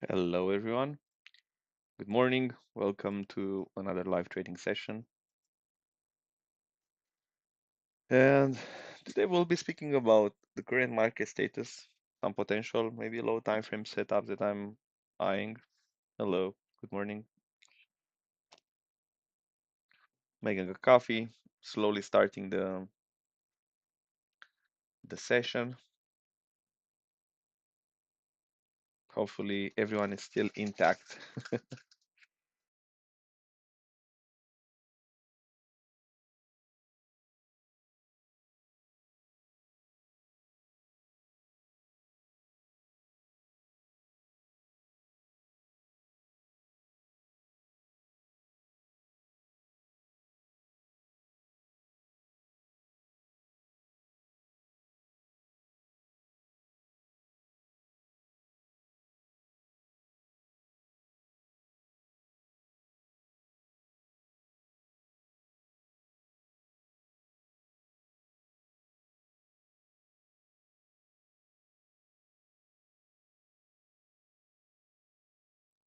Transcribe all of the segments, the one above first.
Hello, everyone. Good morning. Welcome to another live trading session. And today we'll be speaking about the current market status, some potential, maybe low time frame setup that I'm eyeing. Hello, good morning. Making a coffee, slowly starting the session. Hopefully everyone is still intact.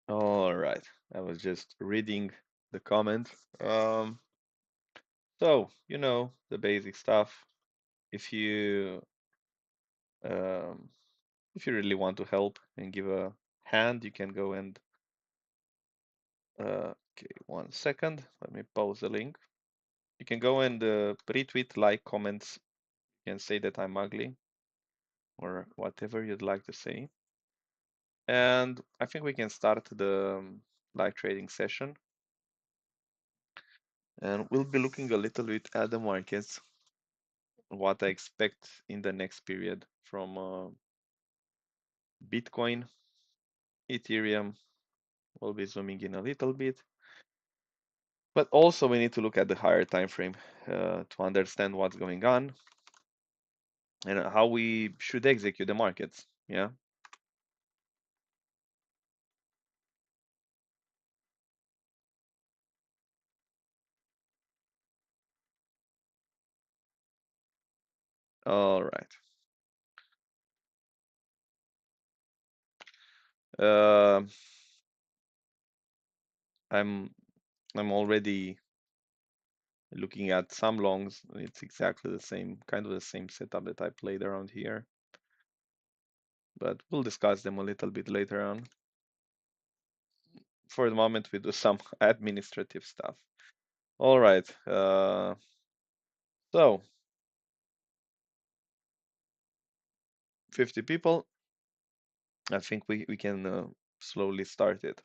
All right. I was just reading the comment. Um, the basic stuff. If you um, If you really want to help and give a hand, you can go and okay, 1 second. Let me pause the link. You can go and retweet, like, comments. You can say that I'm ugly or whatever you'd like to say. And I think we can start the live trading session. And we'll be looking a little bit at the markets, what I expect in the next period from Bitcoin, Ethereum. We'll be zooming in a little bit. But also we need to look at the higher time frame to understand what's going on and how we should execute the markets. Yeah. All right. Uh, I'm I'm already looking at some longs. It's exactly the same, kind of the same setup that I played around here, but we'll discuss them a little bit later on. For the moment, we do some administrative stuff. All right. So 50 people. I think we can slowly start it.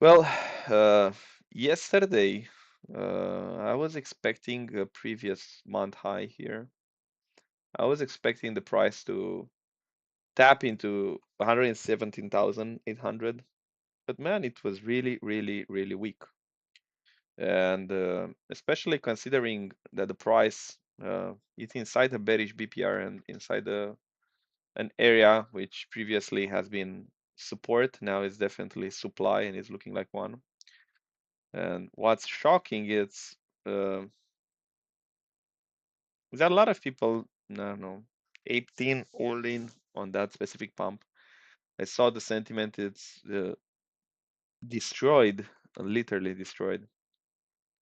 Well, yesterday I was expecting a previous month high here. I was expecting the price to tap into 117,800, but man, it was really, really, really weak. And especially considering that the price is inside a bearish BPR and inside an area which previously has been support, now is definitely supply and is looking like one. And what's shocking uh, is that a lot of people, no, no, 18 all in on that specific pump. I saw the sentiment, it's destroyed, literally destroyed.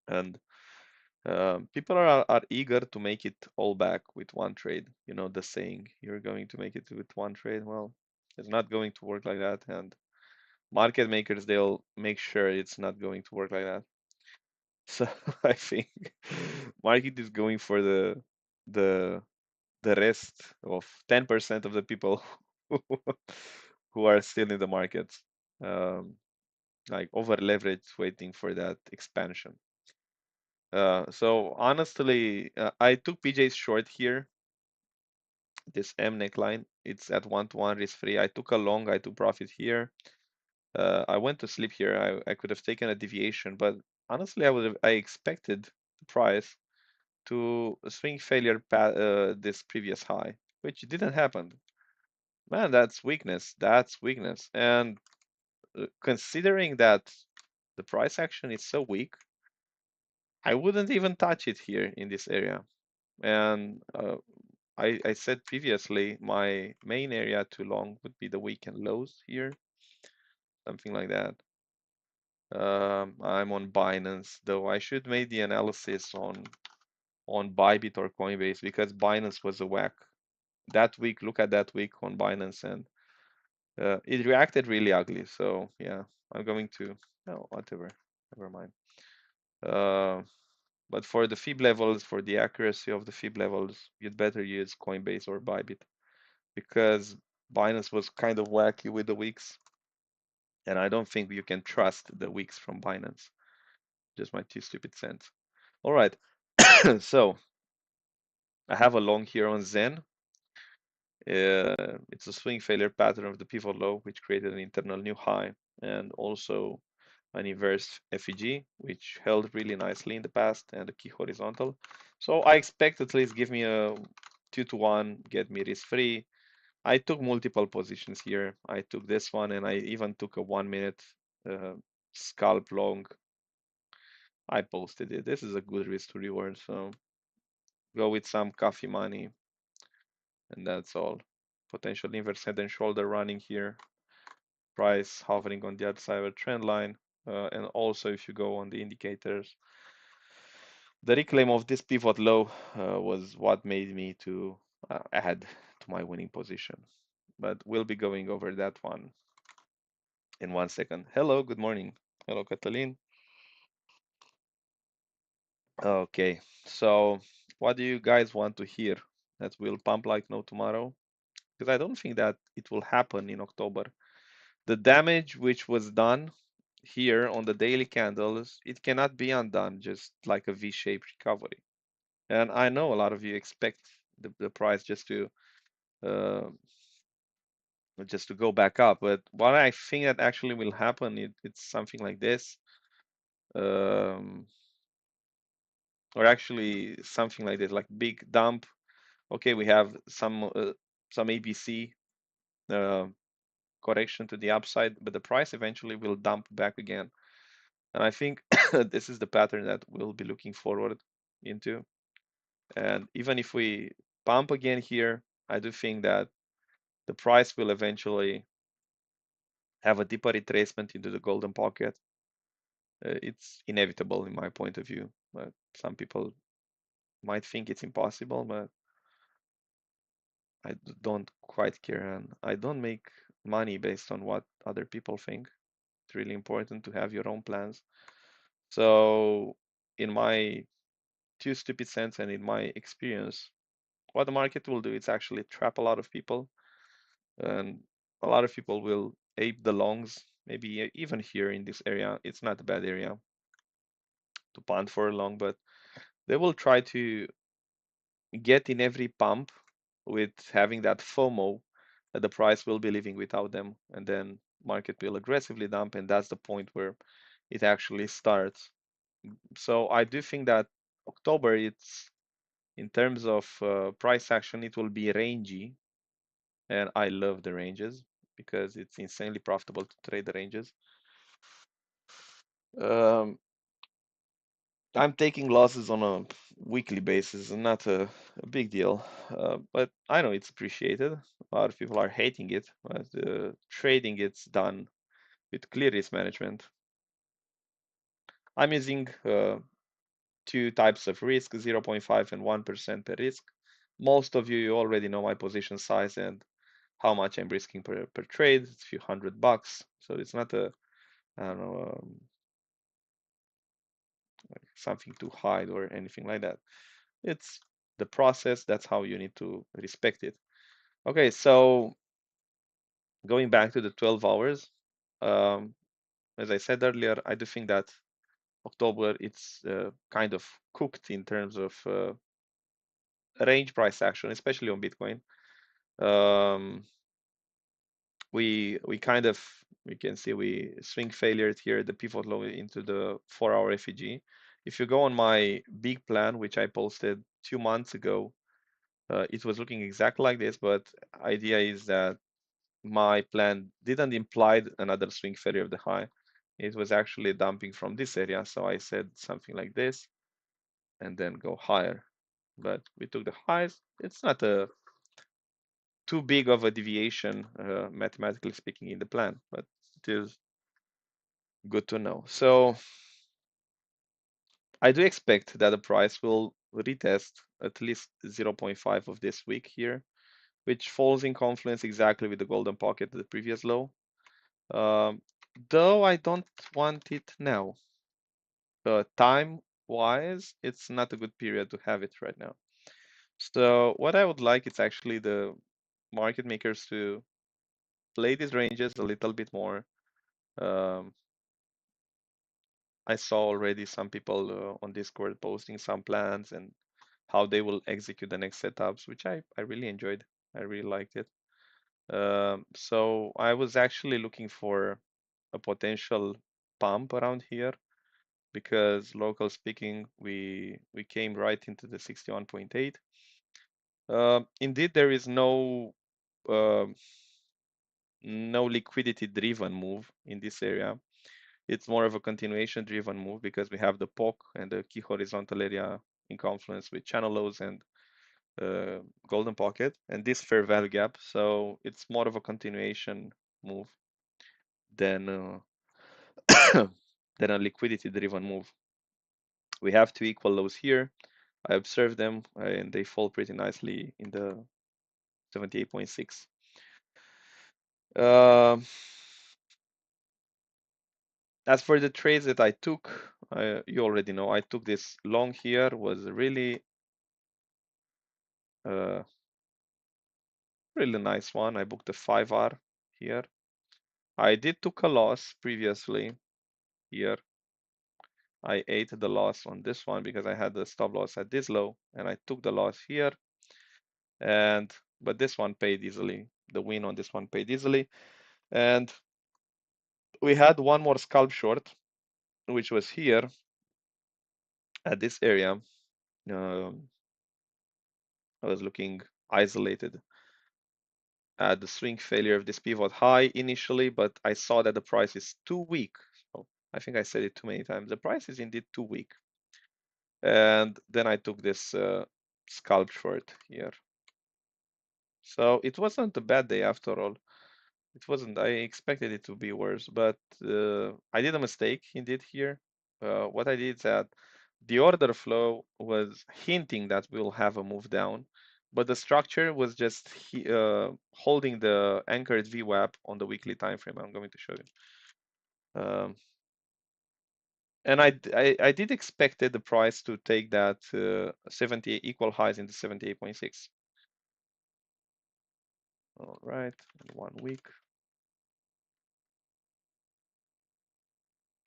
And people are eager to make it all back with one trade. You know, the saying, you're going to make it with one trade. Well, it's not going to work like that. And market makers, they'll make sure it's not going to work like that. So I think market is going for the the rest of 10% of the people who who are still in the market, um, like over leveraged, waiting for that expansion. So honestly, I took PJ's short here, this M neckline. It's at 1-to-1 risk free. I took a long, I took profit here. I went to sleep here. I could have taken a deviation, but honestly, I expected the price to swing failure this previous high, which didn't happen. Man, that's weakness. That's weakness. And considering that the price action is so weak, I wouldn't even touch it here in this area. And I said previously, my main area to long would be the weekend lows here, something like that. I'm on Binance, though I should make the analysis on Bybit or Coinbase because Binance was a whack that week. Look at that week on Binance, and it reacted really ugly. So yeah, I'm going to no whatever, never mind. Uh, but for the fib levels, for the accuracy of the fib levels, you'd better use Coinbase or Bybit because Binance was kind of wacky with the weeks, and I don't think you can trust the weeks from Binance. Just my 2 stupid cents. All right, so I have a long here on Zen. It's a swing failure pattern of the pivot low, which created an internal new high, and also an inverse FEG, which held really nicely in the past, and a key horizontal. So I expect at least give me a 2-to-1, get me risk free. I took multiple positions here. I took this one, and I even took a 1 minute uh, scalp long. I posted it. This is a good risk to reward, so go with some coffee money, and that's all. Potential inverse head and shoulder running here. Price hovering on the other side of a trend line. And also, if you go on the indicators, the reclaim of this pivot low was what made me to add to my winning position. But we'll be going over that one in 1 second. Hello, good morning. Hello, Catalin. Okay, so what do you guys want to hear? That will pump like no tomorrow? Because I don't think that it will happen in October. The damage which was done here on the daily candles, it cannot be undone just like a V-shaped recovery. And I know a lot of you expect the price uh, just to go back up, but what I think that actually will happen, it's something like this, um, or actually something like this, like big dump. Okay, we have some ABC uh, correction to the upside, but the price eventually will dump back again. And I think this is the pattern that we'll be looking forward into. And even if we pump again here, I do think that the price will eventually have a deeper retracement into the golden pocket. It's inevitable in my point of view, but some people might think it's impossible, but I don't quite care. And I don't make money based on what other people think. It's really important to have your own plans. So, in my 2 stupid cents and in my experience, what the market will do is actually trap a lot of people, and a lot of people will ape the longs. Maybe even here in this area, it's not a bad area to punt for a long, but they will try to get in every pump with having that FOMO that the price will be leaving without them, and then market will aggressively dump, and that's the point where it actually starts. So I do think that October, it's in terms of price action, it will be rangy, and I love the ranges because it's insanely profitable to trade the ranges. Um, I'm taking losses on a weekly basis, and not a big deal. But I know it's appreciated. A lot of people are hating it, but trading it's done with clear risk management. I'm using two types of risk, 0.5 and 1% per risk. Most of you already know my position size and how much I'm risking per trade. It's a few $100, so it's not a, I don't know, something to hide or anything like that. It's the process. That's how you need to respect it. Okay, so going back to the 12 hours, um, as I said earlier, I do think that October it's kind of cooked in terms of range price action, especially on Bitcoin. Um, we kind of we can see we swing failure here, the pivot low into the 4-hour FEG. If you go on my big plan, which I posted 2 months ago, it was looking exactly like this, but idea is that my plan didn't imply another swing failure of the high. It was actually dumping from this area, so I said something like this, and then go higher. But we took the highs, it's not a too big of a deviation, mathematically speaking, in the plan, but it is good to know. So I do expect that the price will retest at least zero point 0.5 of this week here, which falls in confluence exactly with the golden pocket at the previous low. Um, though I don't want it now. Time-wise, it's not a good period to have it right now. So what I would like is actually the market makers to play these ranges a little bit more. Um, I saw already some people on Discord posting some plans and how they will execute the next setups, which I really enjoyed. I really liked it. So I was actually looking for a potential pump around here because local speaking, we came right into the 61.8. Indeed, there is uh, no liquidity driven move in this area. It's more of a continuation driven move because we have the POC and the key horizontal area in confluence with channel lows and golden pocket and this fair value gap. So it's more of a continuation move than than a liquidity driven move. We have two equal lows here. I observed them and they fall pretty nicely in the 78.6. As for the trades that I took, you already know I took this long here, was really uh, really nice one. I booked a 5R here. I did took a loss previously here. I ate the loss on this one because I had the stop loss at this low and I took the loss here. But this one paid easily. The win on this one paid easily. And we had one more scalp short, which was here at this area. Um, I was looking isolated at the swing failure of this pivot high initially, but I saw that the price is too weak. So I think I said it too many times. The price is indeed too weak. And then I took this scalp short here. So it wasn't a bad day after all. It wasn't. I expected it to be worse, but I did a mistake indeed here. What I did is that the order flow was hinting that we'll have a move down, but the structure was just holding the anchored VWAP on the weekly time frame. I'm going to show you. And I did expected the price to take that 70 equal highs in the 78.6. All right, 1 week.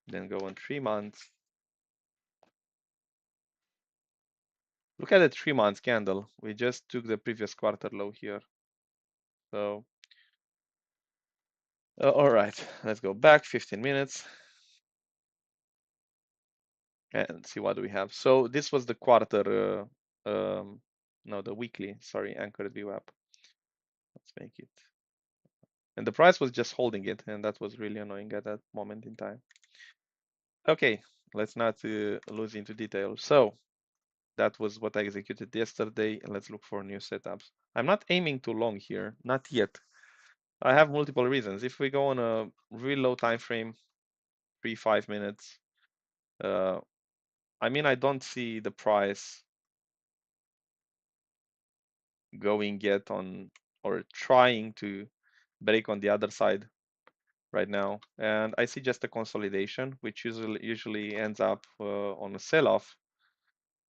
Then go on 3 months. Look at the 3 months candle. We just took the previous quarter low here. So, all right, let's go back 15 minutes and see what we have. So this was the quarter, no, the weekly, sorry, anchored VWAP. Let's make it. And the price was just holding it, and that was really annoying at that moment in time. Okay, let's not lose into detail. So that was what I executed yesterday. Let's look for new setups. I'm not aiming too long here, not yet. I have multiple reasons. If we go on a real low time frame, 3-5 minutes, I mean, I don't see the price going yet on or trying to break on the other side right now, and I see just a consolidation, which usually ends up on a sell-off,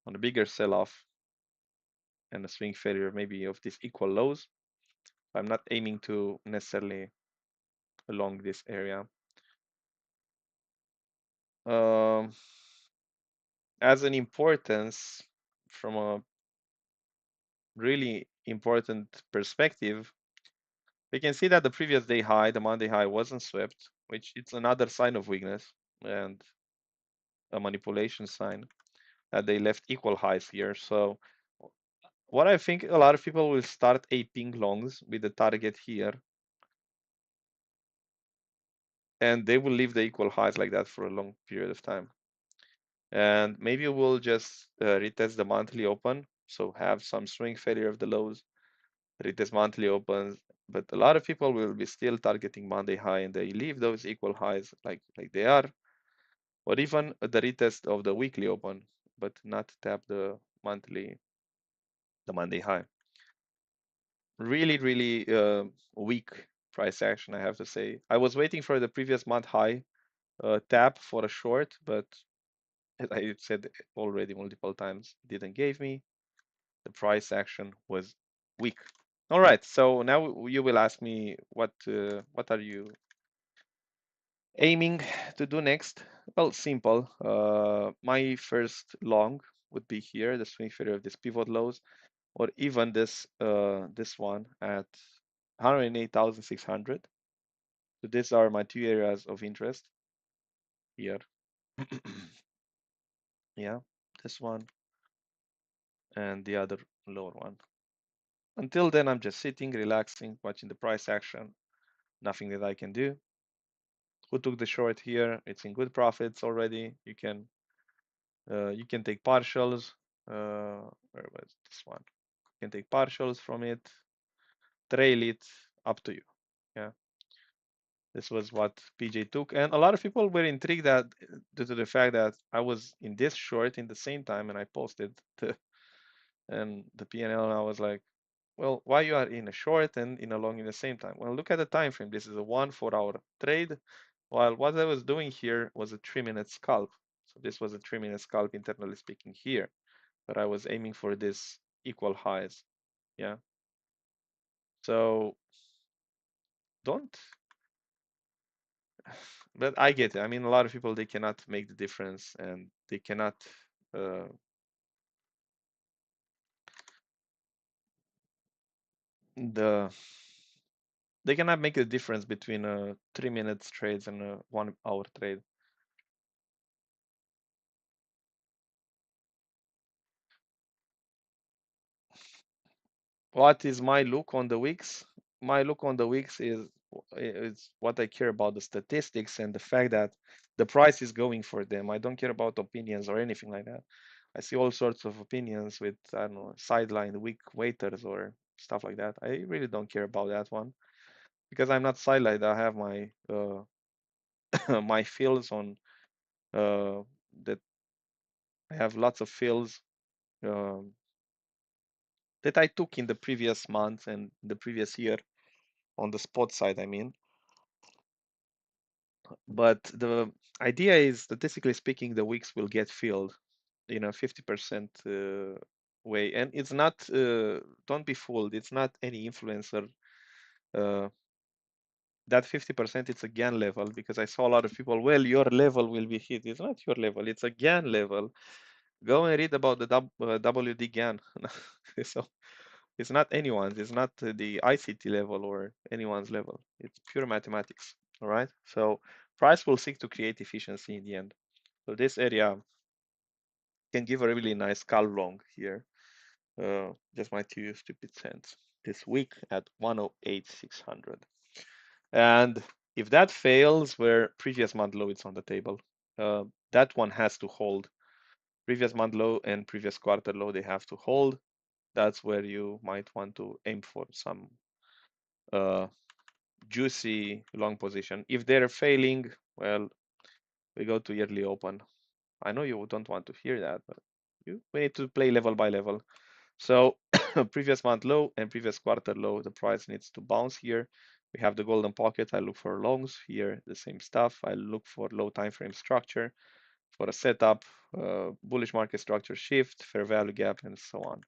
on a bigger sell-off, and a swing failure maybe of these equal lows. I'm not aiming to necessarily along this area. Um, as an importance from a really important perspective, we can see that the previous day high, the Monday high, wasn't swept, which it's another sign of weakness and a manipulation sign that they left equal highs here. So what I think a lot of people will start aping longs with the target here, and they will leave the equal highs like that for a long period of time. And maybe we'll just retest the monthly open so have some swing failure of the lows, retest monthly opens. But a lot of people will be still targeting Monday high, and they leave those equal highs like they are, or even the retest of the weekly open, but not tap the Monday high. Really, really weak price action, I have to say. I was waiting for the previous month high tap for a short, but as I said already multiple times, didn't give me. The price action was weak. All right, so now you will ask me what are you aiming to do next? Well, simple. My first long would be here, the swing failure of this pivot lows, or even this one at 108,600. So these are my two areas of interest here. Yeah, this one and the other lower one. Until then, I'm just sitting, relaxing, watching the price action. Nothing that I can do. Who took the short here? It's in good profits already. You can take partials. Where was this one? You can take partials from it, trail it, up to you. Yeah, this was what PJ took, and a lot of people were intrigued that due to the fact that I was in this short in the same time, and I posted the PNL, and I was like, well, why you are in a short and in a long in the same time? Well, look at the time frame. This is a 4 hour trade, while what I was doing here was a 3 minute scalp. So this was a 3 minute scalp, internally speaking here, but I was aiming for this equal highs. Yeah. So don't, but I get it. I mean, a lot of people, they cannot make the difference, and they cannot, uh, the, they cannot make a difference between a 3 minute trades and a 1 hour trade. What is my look on the weeks? My look on the weeks is what I care about, the statistics and the fact that the price is going for them. I don't care about opinions or anything like that. I see all sorts of opinions with, I don't know, sideline weak waiters or stuff like that. I really don't care about that one because I'm not sidelined. I have my my fills on that. I have lots of fills um, that I took in the previous month and the previous year on the spot side, I mean. But the idea is, statistically speaking, the weeks will get filled in a 50% way. And it's not, don't be fooled, it's not any influencer. Uh, that 50%, it's a GAN level, because I saw a lot of people, well, your level will be hit. It's not your level, it's a GAN level. Go and read about the WD GAN. So it's not anyone's, it's not the ICT level or anyone's level. It's pure mathematics. All right. So price will seek to create efficiency in the end. So this area can give a really nice call long here. Just my 2 stupid cents this week at 108,600. And if that fails, where previous month low is on the table, that one has to hold. Previous month low and previous quarter low, they have to hold. That's where you might want to aim for some uh, juicy long position. If they're failing, well, we go to yearly open. I know you don't want to hear that, but we need to play level by level. So previous month low and previous quarter low, the price needs to bounce here. We have the golden pocket. I look for longs here, the same stuff. I look for low time frame structure for a setup, bullish market structure shift, fair value gap, and so on.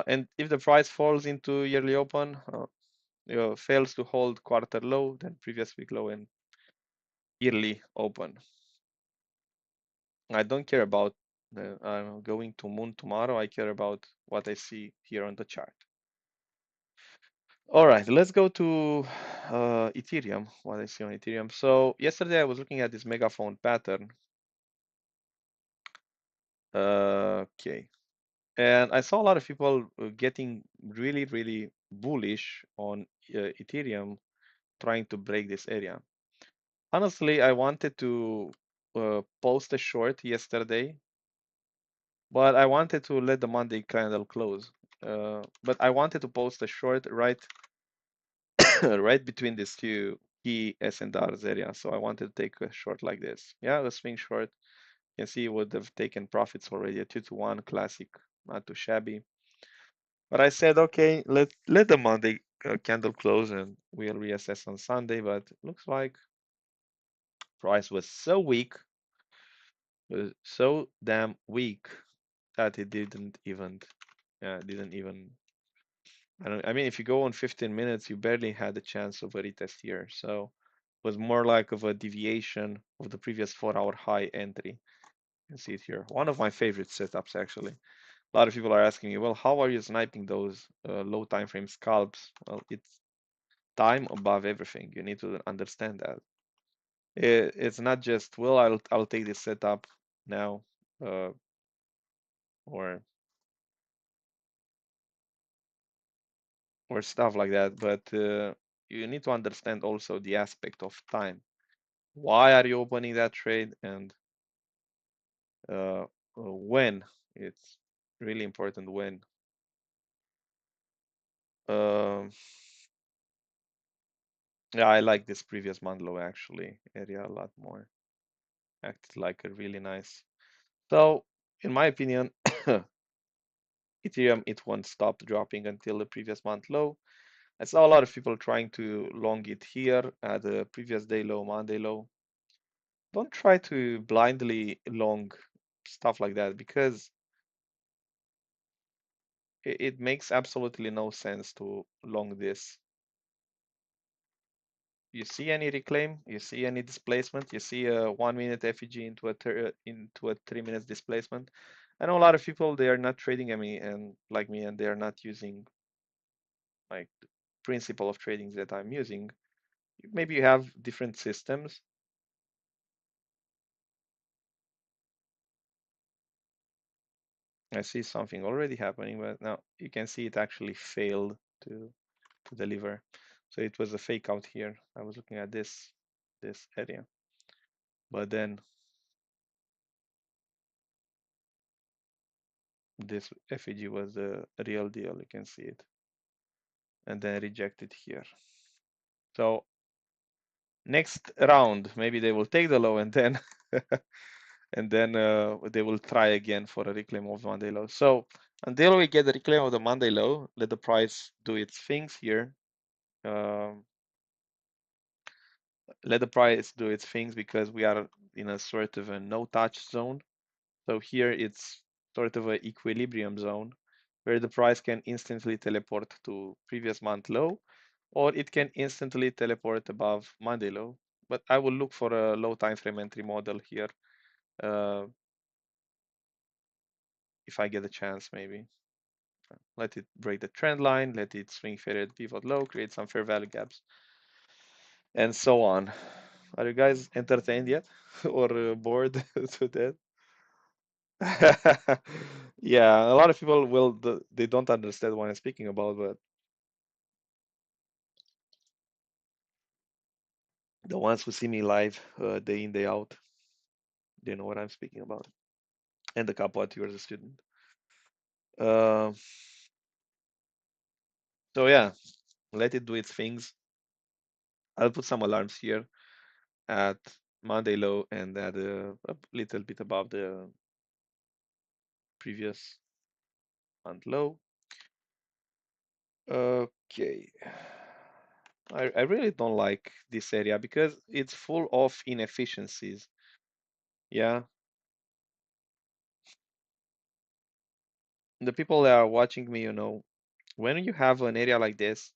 And if the price falls into yearly open, fails to hold quarter low, then previous week low and yearly open. I don't care about I'm going to moon tomorrow. I care about what I see here on the chart. All right, let's go to Ethereum, what I see on Ethereum. So yesterday I was looking at this megaphone pattern. Okay. And I saw a lot of people getting really, really bullish on Ethereum, trying to break this area. Honestly, I wanted to post a short yesterday but I wanted to let the Monday candle close. But I wanted to post a short right right between these two key S and R's area. So I wanted to take a short like this. Yeah, the swing short. You can see it would have taken profits already. A 2 to 1 classic, not too shabby. But I said, okay, let the Monday candle close and we'll reassess on Sunday. But looks like price was so weak, was so damn weak that it didn't even. I mean, if you go on 15 minutes, you barely had a chance of a retest here. So it was more like of a deviation of the previous 4-hour high entry. You can see it here. One of my favorite setups, actually. A lot of people are asking me, well, how are you sniping those low time frame scalps? Well, it's time above everything. You need to understand that. It's not just, well, I'll take this setup now, uh, or stuff like that, but you need to understand also the aspect of time. Why are you opening that trade and when? It's really important when. Um, yeah, I like this previous month low actually area a lot more. Acted like a really nice. So, in my opinion, Ethereum it won't stop dropping until the previous month low. I saw a lot of people trying to long it here at the previous day low, Monday low. Don't try to blindly long stuff like that because it makes absolutely no sense to long this. You see any reclaim? You see any displacement? You see a 1 minute FEG into a 3 minutes displacement? I know a lot of people they are not trading me and like me and they are not using like the principle of trading that I'm using. Maybe you have different systems. I see something already happening, but now you can see it actually failed to deliver. So it was a fake out here. I was looking at this area, but then this FEG was the real deal. You can see it, and then rejected here. So next round, maybe they will take the low and then they will try again for a reclaim of Monday low. So until we get the reclaim of the Monday low, let the price do its things here. Um, let the price do its things because we are in a sort of a no touch zone. So here it's sort of an equilibrium zone where the price can instantly teleport to previous month low, or it can instantly teleport above Monday low. But I will look for a low time frame entry model here uh, if I get a chance, maybe. Let it break the trend line, let it swing faded pivot low, create some fair value gaps, and so on. Are you guys entertained yet or bored to death? Yeah, a lot of people they don't understand what I'm speaking about, but the ones who see me live day in day out, they know what I'm speaking about. And the couple at yours a student. Uh, so yeah, let it do its things. I'll put some alarms here at Monday low and at a little bit above the previous month low. Okay. I really don't like this area because it's full of inefficiencies. Yeah, the people that are watching me, when you have an area like this,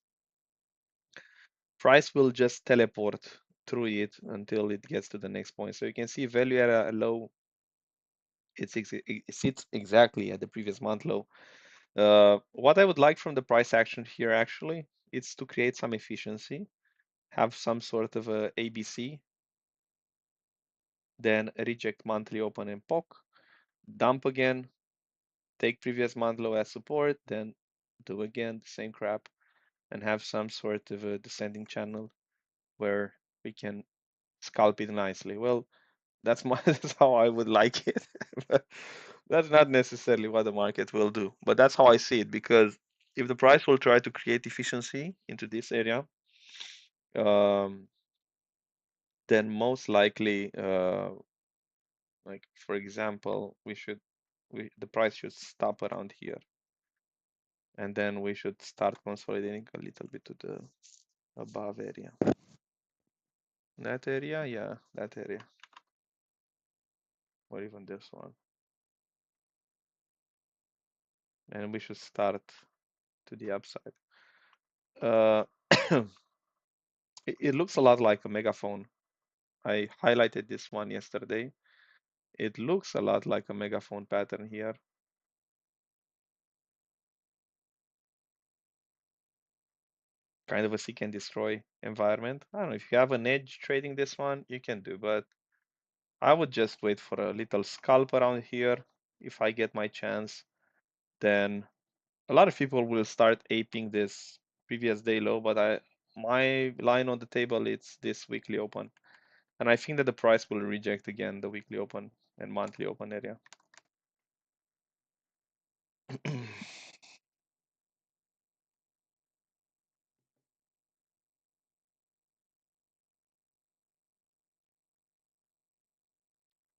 price will just teleport through it until it gets to the next point. So you can see value at a low, it sits exactly at the previous month low. What I would like from the price action here actually, it's to create some efficiency, have some sort of a ABC, then reject monthly open and poke, dump again, take previous month low as support, then do again the same crap and have some sort of a descending channel where we can scalp it nicely. Well, that's my that's how I would like it. That's not necessarily what the market will do, but that's how I see it. Because if the price will try to create efficiency into this area, um, then most likely, like for example, the price should stop around here, and then we should start consolidating a little bit to the above area. That area, yeah, that area, or even this one, and we should start to the upside. Uh, it looks a lot like a megaphone. I highlighted this one yesterday. It looks a lot like a megaphone pattern here. Kind of a seek and destroy environment. I don't know if you have an edge trading this one, you can do, but I would just wait for a little scalp around here. If I get my chance, then a lot of people will start aping this previous day low, but my line on the table it's this weekly open. And I think that the price will reject again the weekly open and monthly open area.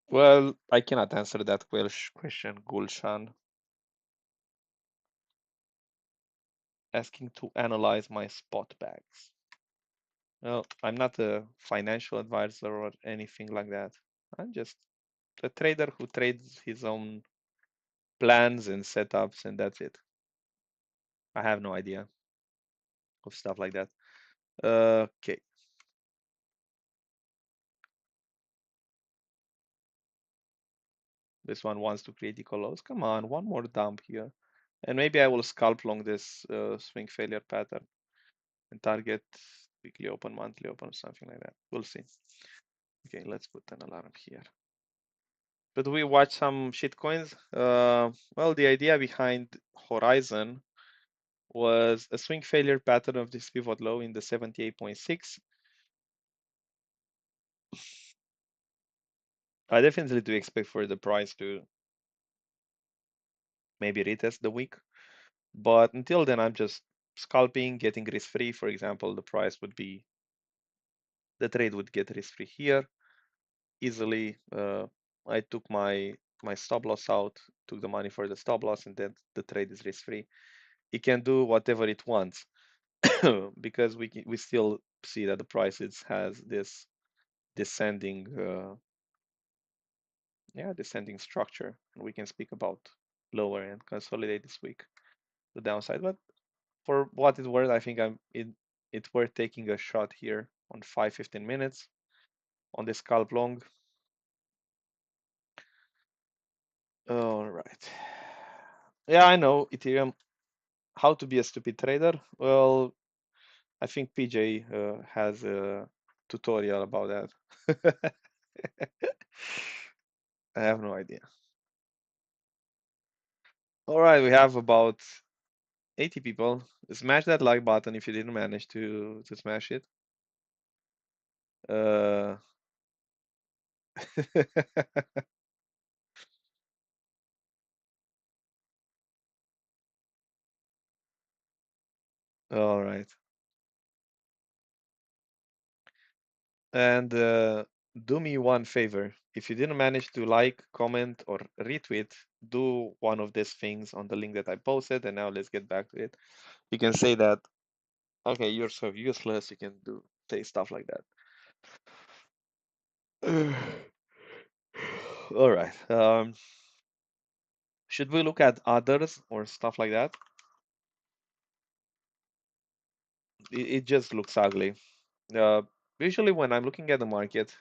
Well, I cannot answer that question, Gulshan. Asking to analyze my spot bags. Well, I'm not a financial advisor or anything like that. I'm just a trader who trades his own plans and setups, and that's it. I have no idea of stuff like that. Okay, this one wants to create equal lows. Come on, one more dump here. And maybe I will scalp long this swing failure pattern and target weekly open, monthly open, something like that. We'll see. Okay, let's put an alarm here. But we watch some shitcoins. Well, the idea behind Horizon was a swing failure pattern of this pivot low in the 78.6. I definitely do expect for the price to maybe retest the week. But until then, I'm just scalping, getting risk free. For example, the trade would get risk free here easily. I took my stop loss out, took the money for the stop loss, and then the trade is risk free. It can do whatever it wants because we still see that the price has this descending descending structure, and we can speak about lower and consolidate this week the downside. But for what it's worth, I think it's worth taking a shot here on 5-15 minutes on this scalp long. All right. Yeah, I know Ethereum. How to be a stupid trader? Well, I think PJ has a tutorial about that. I have no idea. All right, we have about 80 people. Smash that like button if you didn't manage to smash it. Uh, all right. And do me one favor. If you didn't manage to like, comment, or retweet, do one of these things on the link that I posted. And now let's get back to it. You can say that, okay, you're so useless. You can say stuff like that. All right. Should we look at others or stuff like that? It just looks ugly. Uh, Usually when I'm looking at the market,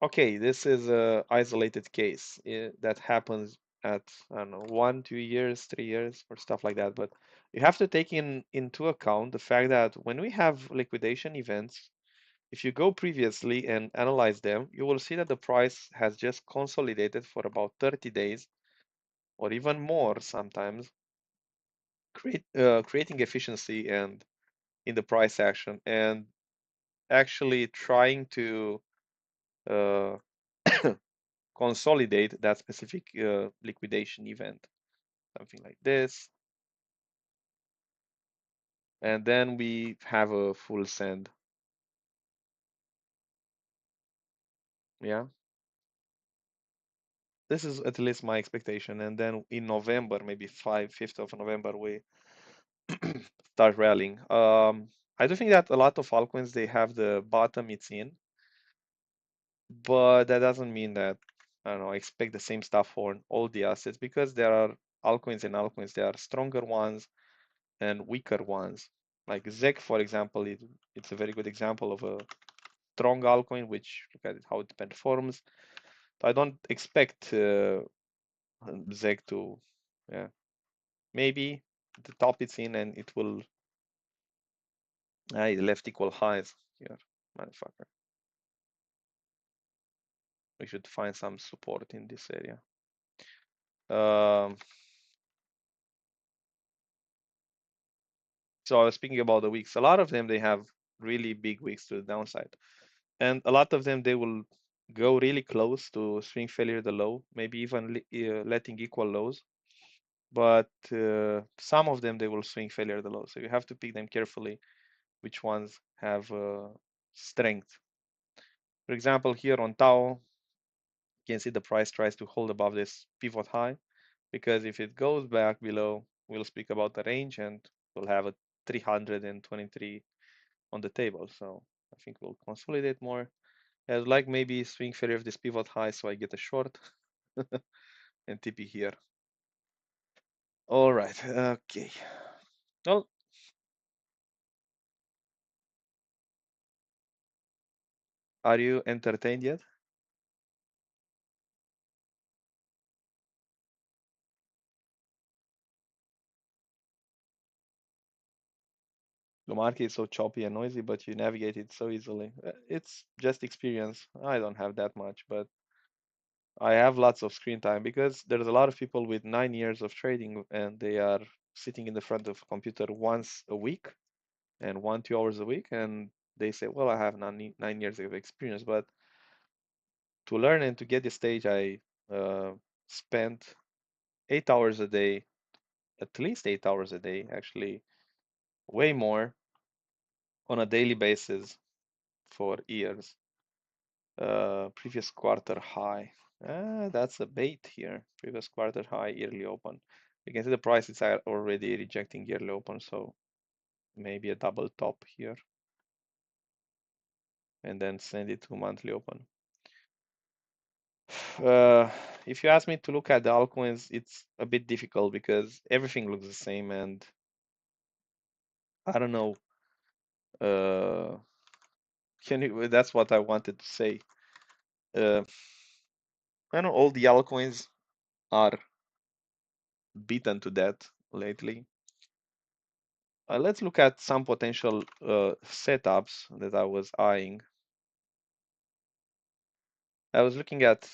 okay, this is a isolated case that happens at, I don't know, 1, 2 years, 3 years, or stuff like that. But you have to take into account the fact that when we have liquidation events, if you go previously and analyze them, you will see that the price has just consolidated for about 30 days or even more sometimes, creating efficiency and in the price action and actually trying to uh, consolidate that specific liquidation event, something like this. And then we have a full send. Yeah, this is at least my expectation. And then in November, maybe 5th of November, we start rallying. I do think that a lot of altcoins they have the bottom it's in, but that doesn't mean that I don't know. I expect the same stuff for all the assets because there are altcoins and altcoins. There are stronger ones and weaker ones. Like ZEC, for example, it's a very good example of a strong altcoin, which look at it, how it performs. I don't expect ZEC to, yeah, maybe the top it's in and it will, it left equal highs here, motherfucker. We should find some support in this area. Um, so I was speaking about the weeks. A lot of them, they have really big weeks to the downside. And a lot of them, they will go really close to swing failure the low, maybe even letting equal lows. But some of them, they will swing failure the low. So you have to pick them carefully, which ones have strength. For example, here on Tau, you can see the price tries to hold above this pivot high, because if it goes back below, we'll speak about the range and we'll have a 323 on the table. So I think we'll consolidate more. I'd like maybe swing failure of this pivot high so I get a short and TP here. All right, okay. Well, are you entertained yet? The market is so choppy and noisy, but you navigate it so easily. It's just experience. I don't have that much, but I have lots of screen time because there's a lot of people with 9 years of trading and they are sitting in the front of a computer once a week and 1, 2 hours a week, and they say, "Well, I have 9 years of experience." But to learn and to get the stage, I spent 8 hours a day, at least 8 hours a day, actually, way more on a daily basis for years. Previous quarter high. That's a bait here. Previous quarter high, yearly open. You can see the prices are already rejecting yearly open, so maybe a double top here and then send it to monthly open. If you ask me to look at the altcoins, it's a bit difficult because everything looks the same, and I don't know. Uh, can you? That's what I wanted to say. Uh, I know all the altcoins are beaten to death lately. Let's look at some potential setups that I was eyeing. I was looking at,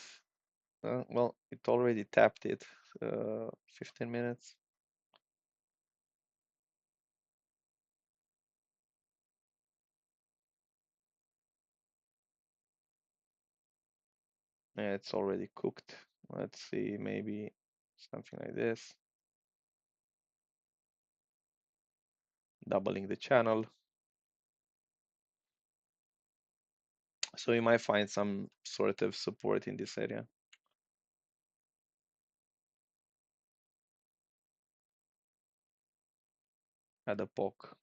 well, it already tapped it, 15 minutes. Yeah, it's already cooked. Let's see, maybe something like this. Doubling the channel. So you might find some sort of support in this area. At the poke.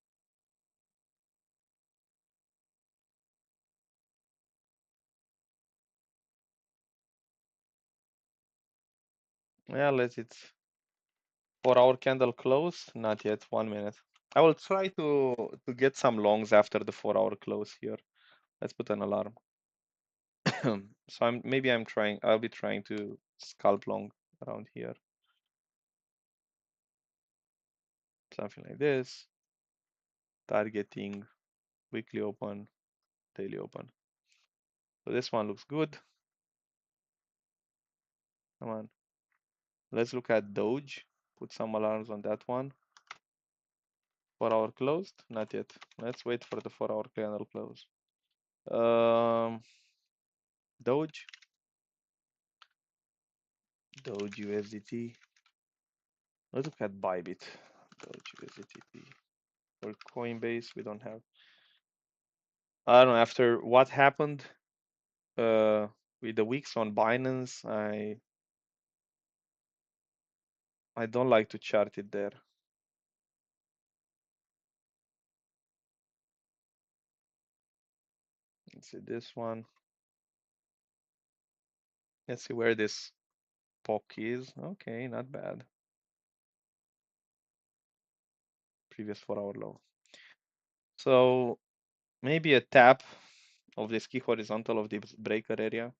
Yeah, let it 4 hour candle close. Not yet, 1 minute. I will try to get some longs after the 4 hour close here. Let's put an alarm. So I'll be trying to scalp long around here. Something like this. Targeting weekly open, daily open. So this one looks good. Come on. Let's look at Doge. Put some alarms on that one. 4 hour closed? Not yet. Let's wait for the 4 hour candle close. Doge. Doge USDT. Let's look at Bybit. Doge USDT. Or Coinbase, we don't have. I don't know, after what happened uh, with the weeks on Binance, I don't like to chart it there. Let's see this one. Let's see where this POC is. Okay, not bad. Previous 4-hour low. So maybe a tap of this key horizontal of this breaker area.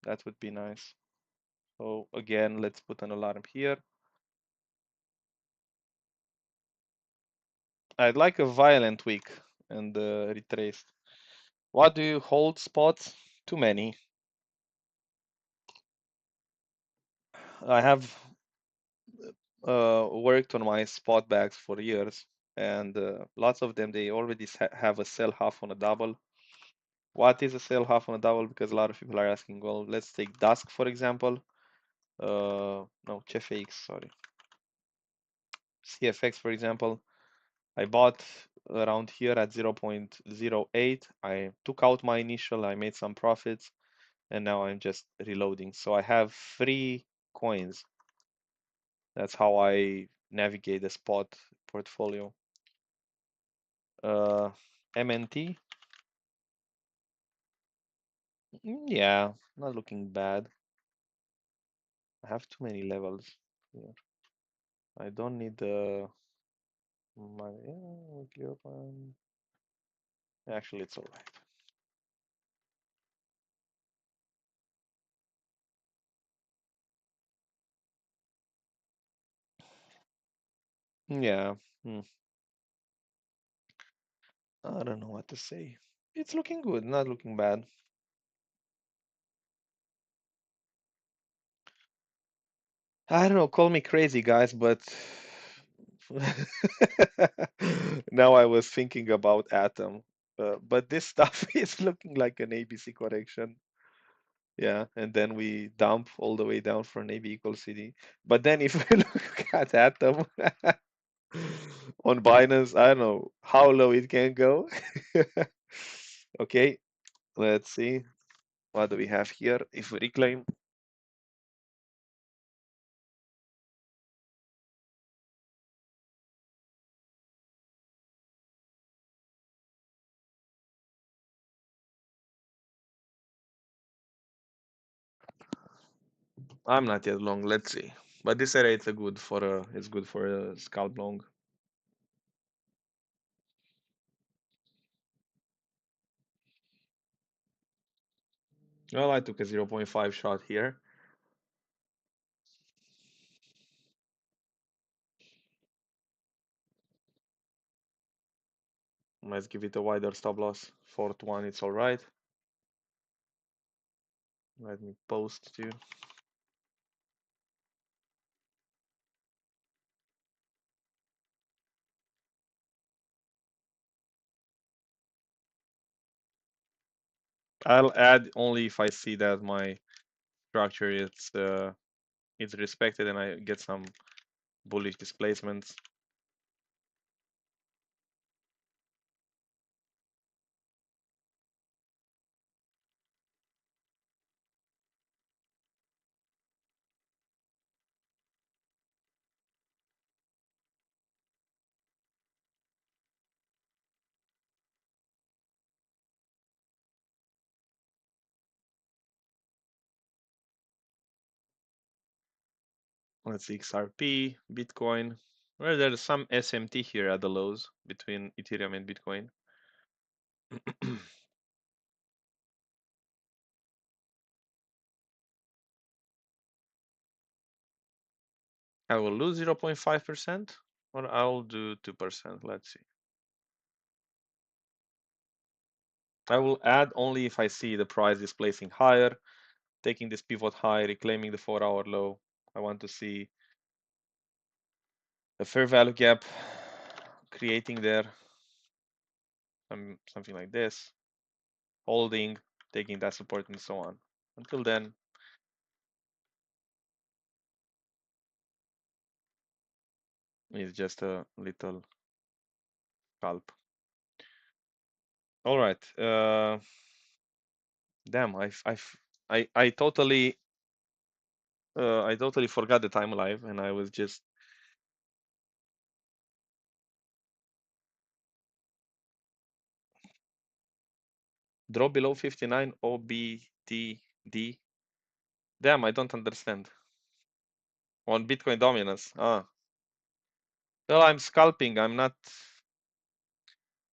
That would be nice. So again, let's put an alarm here. I'd like a violent week and retraced. What do you hold spots? Too many. I have worked on my spot bags for years, and lots of them they already have a sell half on a double. What is a sell half on a double? Because a lot of people are asking. Well, let's take Dusk for example. No, CFX, sorry. CFX for example. I bought around here at 0.08. I took out my initial. I made some profits, and now I'm just reloading. So I have 3 coins. That's how I navigate the spot portfolio. Uh, MNT, yeah, not looking bad. I have too many levels here. I don't need the money. Yeah, weekly open. Actually, it's all right. Yeah, I don't know what to say. It's looking good, not looking bad. I don't know, call me crazy, guys, but now I was thinking about Atom. But this stuff is looking like an ABC correction. Yeah, and then we dump all the way down for an AB equals CD. But then if we look at Atom on Binance, I don't know how low it can go. Okay, let's see. What do we have here? If we reclaim, I'm not yet long. Let's see. But this area it's a good for a it's good for a scalp long. Well, I took a zero point 0.5 shot here. Let's give it a wider stop loss. 4 to 1, it's all right. Let me post to you. I'll add only if I see that my structure it's respected and I get some bullish displacements. Let's see XRP, Bitcoin. Well, there's some SMT here at the lows between Ethereum and Bitcoin. I will lose 0.5% or I'll do 2%. Let's see. I will add only if I see the price displacing higher, taking this pivot high, reclaiming the 4-hour low. I want to see a fair value gap creating there, something like this, holding, taking that support and so on. Until then, It's just a little scalp. All right. Damn, I totally forgot the time live, and I was just drop below 59 OBTD. Damn, I don't understand. On Bitcoin dominance. Ah, well, I'm scalping. I'm not.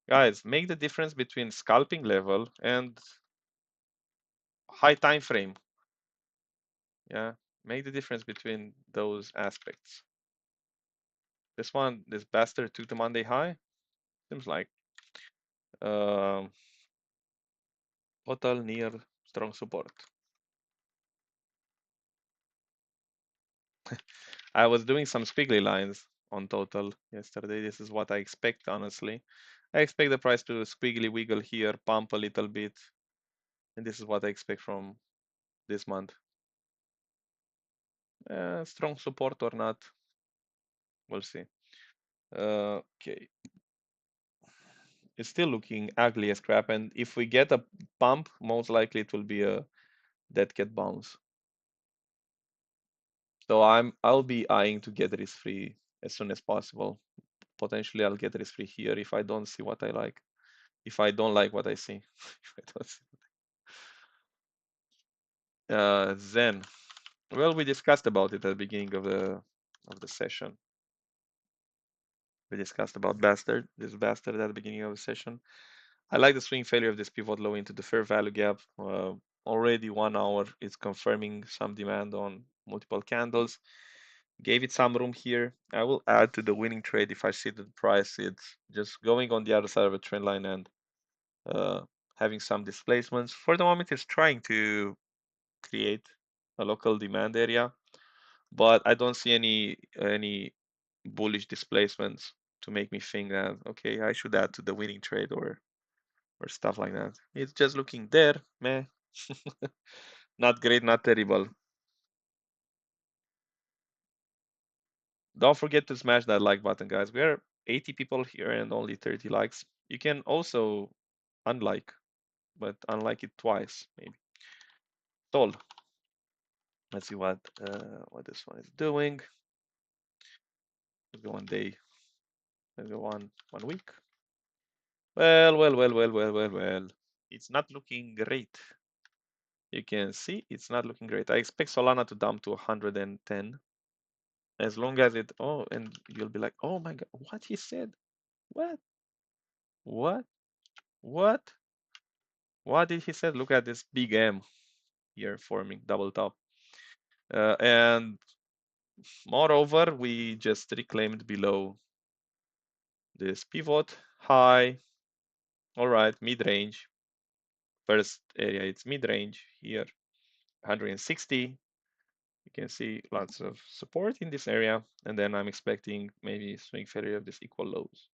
Guys, make the difference between scalping level and high time frame. Yeah, make the difference between those aspects. This one, this bastard took the Monday high. Seems like um, total near strong support. I was doing some squiggly lines on total yesterday. This is what I expect, honestly. I expect the price to squiggly wiggle here, pump a little bit, and this is what I expect from this month. Strong support or not, we'll see. Okay, it's still looking ugly as crap, and if we get a pump, most likely it will be a dead cat bounce. So I'll be eyeing to get risk free as soon as possible. Potentially I'll get risk free here if I don't see what I like. If I don't like what I see. If I don't see. Then, well, we discussed about it at the beginning of the session. We discussed about this bastard at the beginning of the session. I like the swing failure of this pivot low into the fair value gap. Already 1 hour is confirming some demand on multiple candles. Gave it some room here. I will add to the winning trade if I see the price it's just going on the other side of a trend line and uh, having some displacements. For the moment, it's trying to create a local demand area, but I don't see any bullish displacements to make me think that okay, I should add to the winning trade or stuff like that. It's just looking there, meh. Not great, not terrible. Don't forget to smash that like button, guys. We are 80 people here and only 30 likes. You can also unlike, but unlike it twice, maybe. Toll. Let's see what this one is doing. Let's go 1 day. Let's go one week. Well. It's not looking great. You can see it's not looking great. I expect Solana to dump to 110. As long as it, oh, and you'll be like, oh my God, what he said? What? What? What? What did he say? Look at this big M here forming double top. And moreover, we just reclaimed below this pivot high. All right, mid-range. First area, it's mid-range here, 160. You can see lots of support in this area. And then I'm expecting maybe swing failure of this equal lows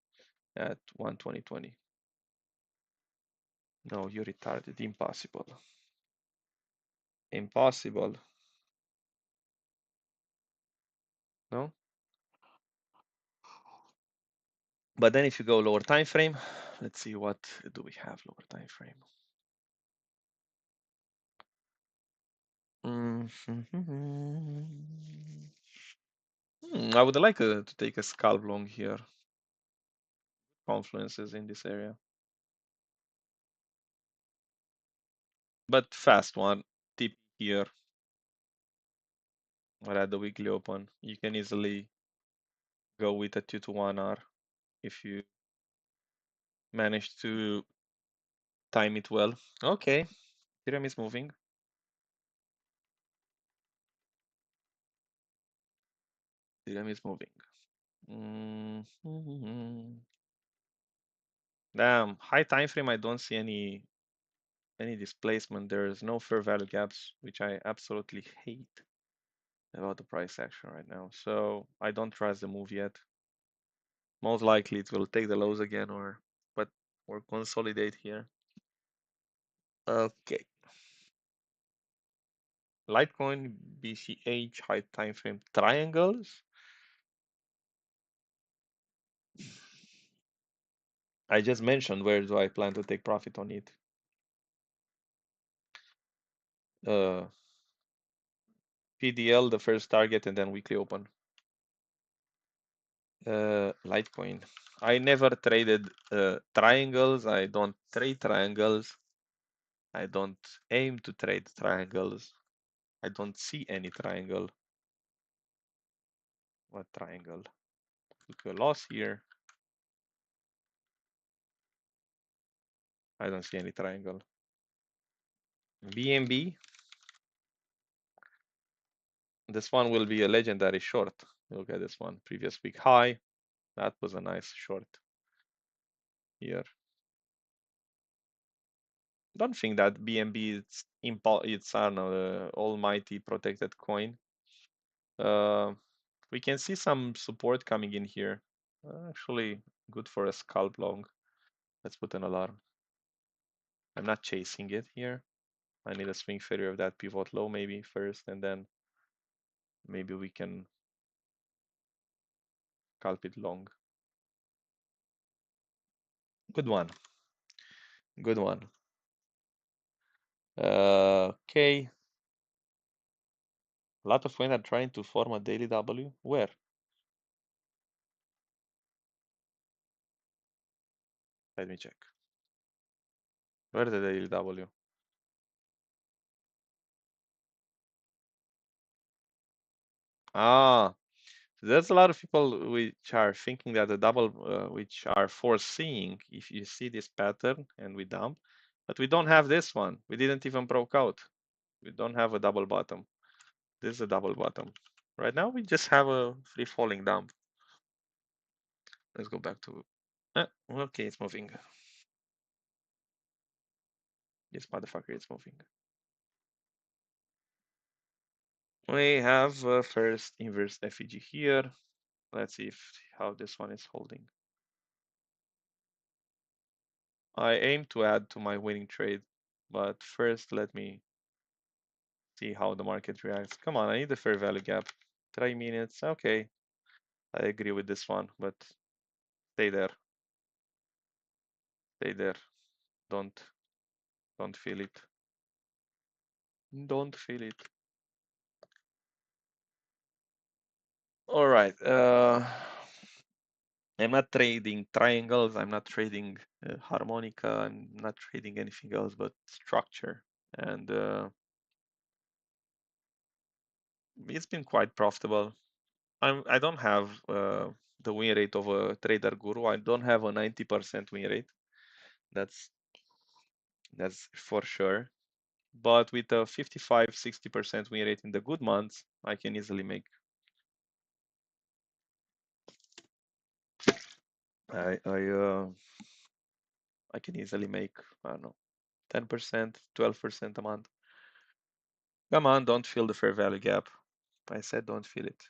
at 120.20. No, you retarded. Impossible. Impossible. No? But then if you go lower time frame, let's see what do we have lower time frame. I would like to take a scalp long here. Confluences in this area. But fast one. Tip here. Or at the weekly open. You can easily go with a 2 to 1 R if you manage to time it well. Okay. Ethereum is moving. Ethereum is moving. Damn, high time frame. I don't see any displacement. There's no fair value gaps, which I absolutely hate about the price action right now. So I don't trust the move yet. Most likely it will take the lows again or consolidate here. Okay. Litecoin BCH high time frame triangles. I just mentioned where do I plan to take profit on it. Uh, PDL, the first target, and then weekly open. Litecoin. I never traded triangles. I don't trade triangles. I don't aim to trade triangles. I don't see any triangle. What triangle? Took a loss here. I don't see any triangle. BNB. This one will be a legendary short. Look at this one. Previous week high. That was a nice short here. Don't think that BNB it's I don't know, the almighty protected coin. We can see some support coming in here. Actually, good for a scalp long. Let's put an alarm. I'm not chasing it here. I need a swing failure of that pivot low maybe first, and then maybe we can scalp it long. Good one. Good one. Okay. A lot of coins are trying to form a daily W. Where? Let me check. Where the daily W? Ah, there's a lot of people which are thinking that the double, which are foreseeing if you see this pattern and we dump, but we don't have this one. We didn't even broke out. We don't have a double bottom. This is a double bottom. Right now we just have a free falling dump. Let's go back to. Okay, it's moving. This motherfucker is moving. We have first inverse FEG here. Let's see if how this one is holding. I aim to add to my winning trade, but first let me see how the market reacts. Come on, I need the fair value gap. 3 minutes. Okay, I agree with this one, but stay there. Stay there. Don't don't feel it. Don't feel it. All right. I'm not trading triangles. I'm not trading harmonica. I'm not trading anything else but structure. And it's been quite profitable. I don't have the win rate of a trader guru. I don't have a 90% win rate. That's for sure. But with a 55-60% win rate in the good months, I can easily make. I can easily make, I don't know, 10%, 12% a month. Come on, don't feel the fair value gap. I said don't feel it.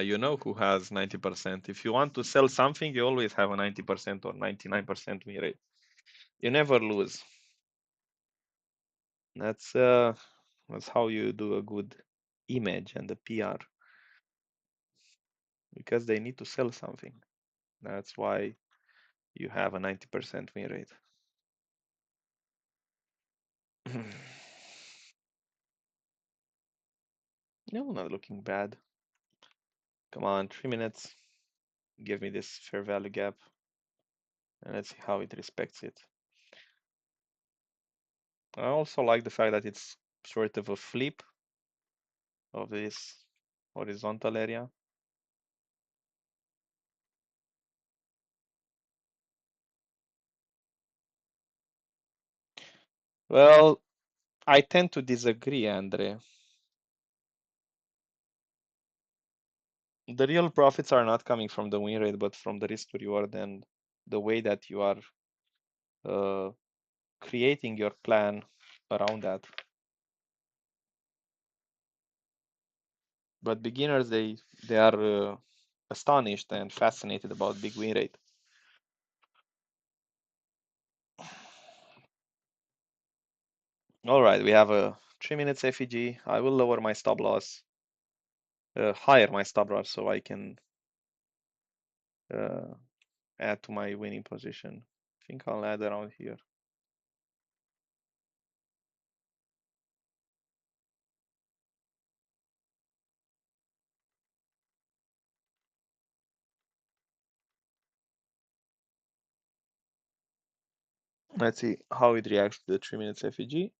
You know who has 90%. If you want to sell something, you always have a 90% or 99% win rate. You never lose. That's how you do a good image and the PR, because they need to sell something. That's why you have a 90% win rate. No, not looking bad. Come on, 3 minutes. Give me this fair value gap, and let's see how it respects it. I also like the fact that it's sort of a flip of this horizontal area. Well, I tend to disagree, Andre. The real profits are not coming from the win rate, but from the risk to reward and the way that you are uh, creating your plan around that. But beginners, they are astonished and fascinated about big win rate. All right, we have a 3 minutes FEG. I will lower my stop loss, higher my stop loss, so I can uh, add to my winning position. I think I'll add around here. Let's see how it reacts to the 3 minutes FEG.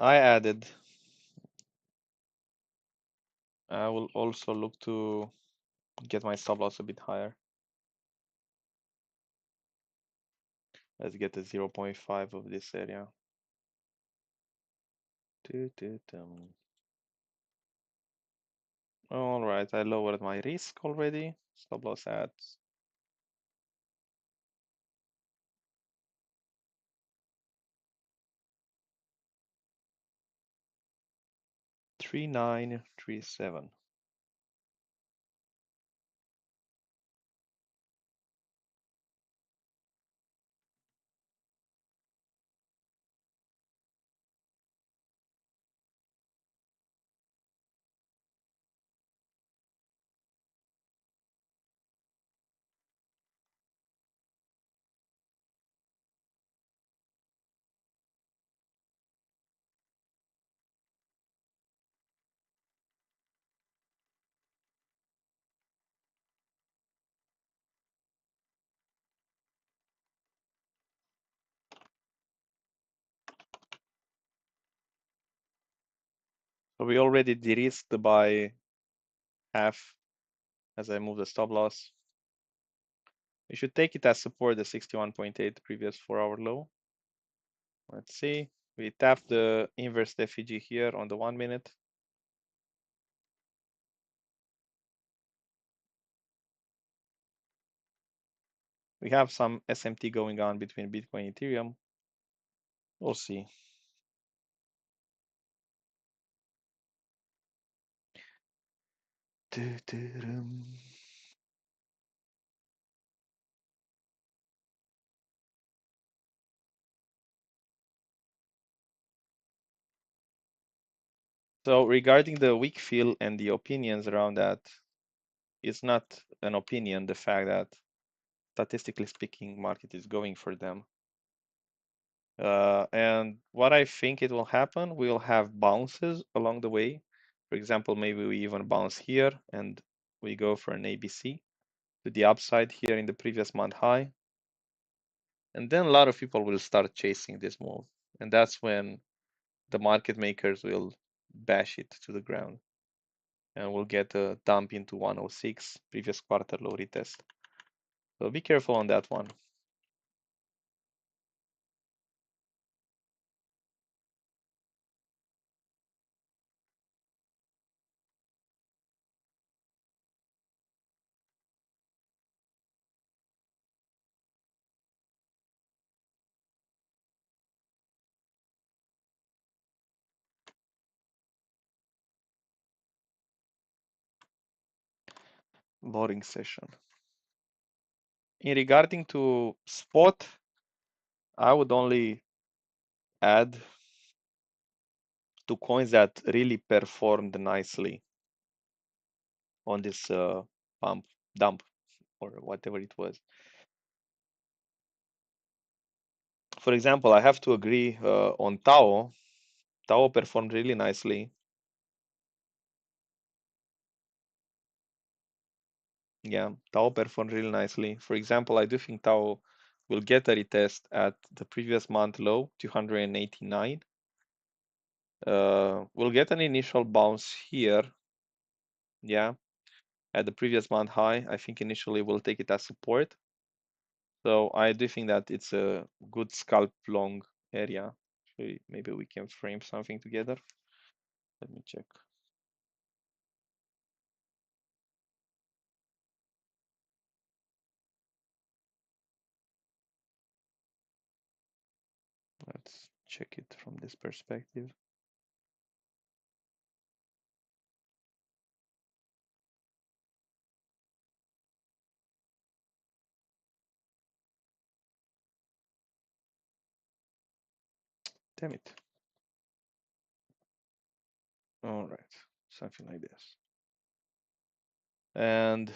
I added. I will also look to get my stop loss a bit higher. Let's get the 0.5 of this area. All right, I lowered my risk already. Stop loss at 3937. So we already de-risked by half as I move the stop loss. We should take it as support, the 61.8 previous 4-hour low. Let's see. We tap the inverse FEG here on the 1 minute. We have some SMT going on between Bitcoin and Ethereum. We'll see. So regarding the weak fill and the opinions around that, it's not an opinion, the fact that statistically speaking, market is going for them. And what I think it will happen, we'll have bounces along the way. For example, maybe we even bounce here and we go for an ABC to the upside here in the previous month high. And then a lot of people will start chasing this move. And that's when the market makers will bash it to the ground. And we'll get a dump into 106, previous quarter low retest. So be careful on that one. Boring session. In regarding to spot, I would only add to coins that really performed nicely on this pump dump or whatever it was. For example, I have to agree on Tao. Tao performed really nicely. Yeah, Tau performed really nicely. For example, I do think Tau will get a retest at the previous month low, 289. We'll get an initial bounce here. Yeah, at the previous month high. I think initially we'll take it as support. So I do think that it's a good scalp long area. Maybe we can frame something together. Let me check. Let's check it from this perspective. Damn it. All right, something like this. And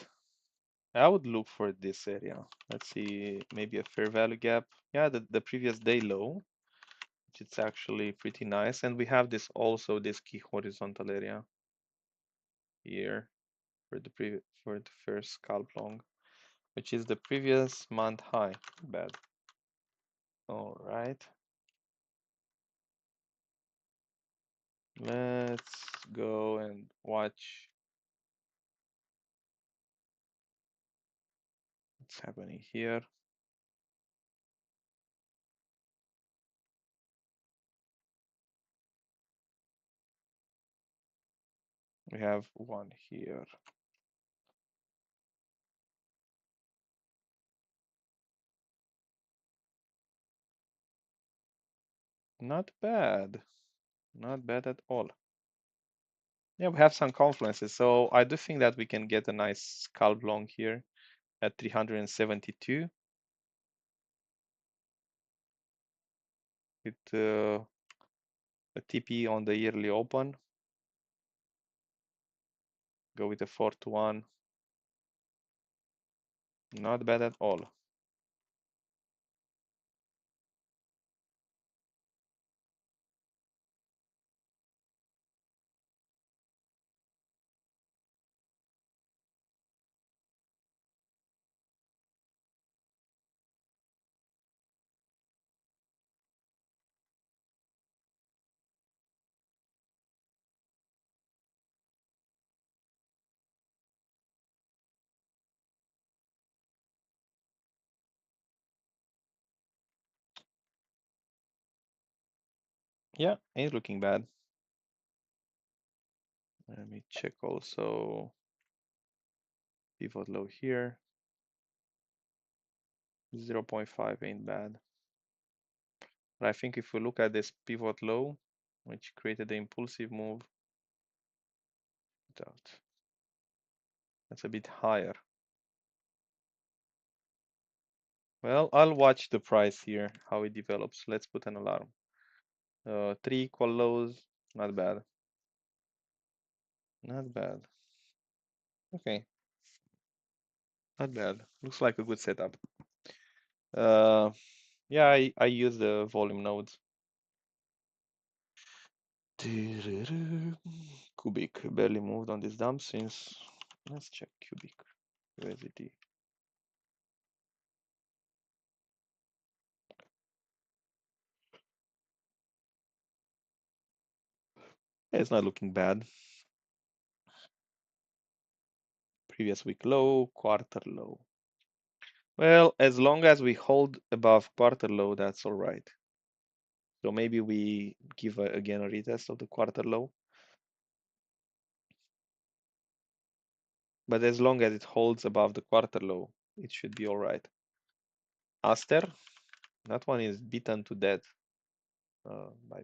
I would look for this area. Let's see, maybe a fair value gap. Yeah, the previous day low, which it's actually pretty nice. And we have this also, this key horizontal area here for the first scalp long, which is the previous month high. Bad. All right. Let's go and watch what's happening here. We have one here. Not bad. Not bad at all. Yeah, we have some confluences. So I do think that we can get a nice scalp long here at 372 with a TP on the yearly open. Go with a 4 to 1. Not bad at all. Yeah, ain't looking bad. Let me check also pivot low here. 0.5 ain't bad. But I think if we look at this pivot low, which created the impulsive move, that's a bit higher. Well, I'll watch the price here, how it develops. Let's put an alarm. 3 equal lows, not bad. Not bad. Okay, not bad. Looks like a good setup. Uh, yeah, I use the volume nodes. Cubic barely moved on this dump since. Let's check cubic. USDT. It's not looking bad. Previous week low, quarter low. Well, as long as we hold above quarter low, that's all right. So maybe we give again a retest of the quarter low. But as long as it holds above the quarter low, it should be all right. Aster, that one is beaten to death by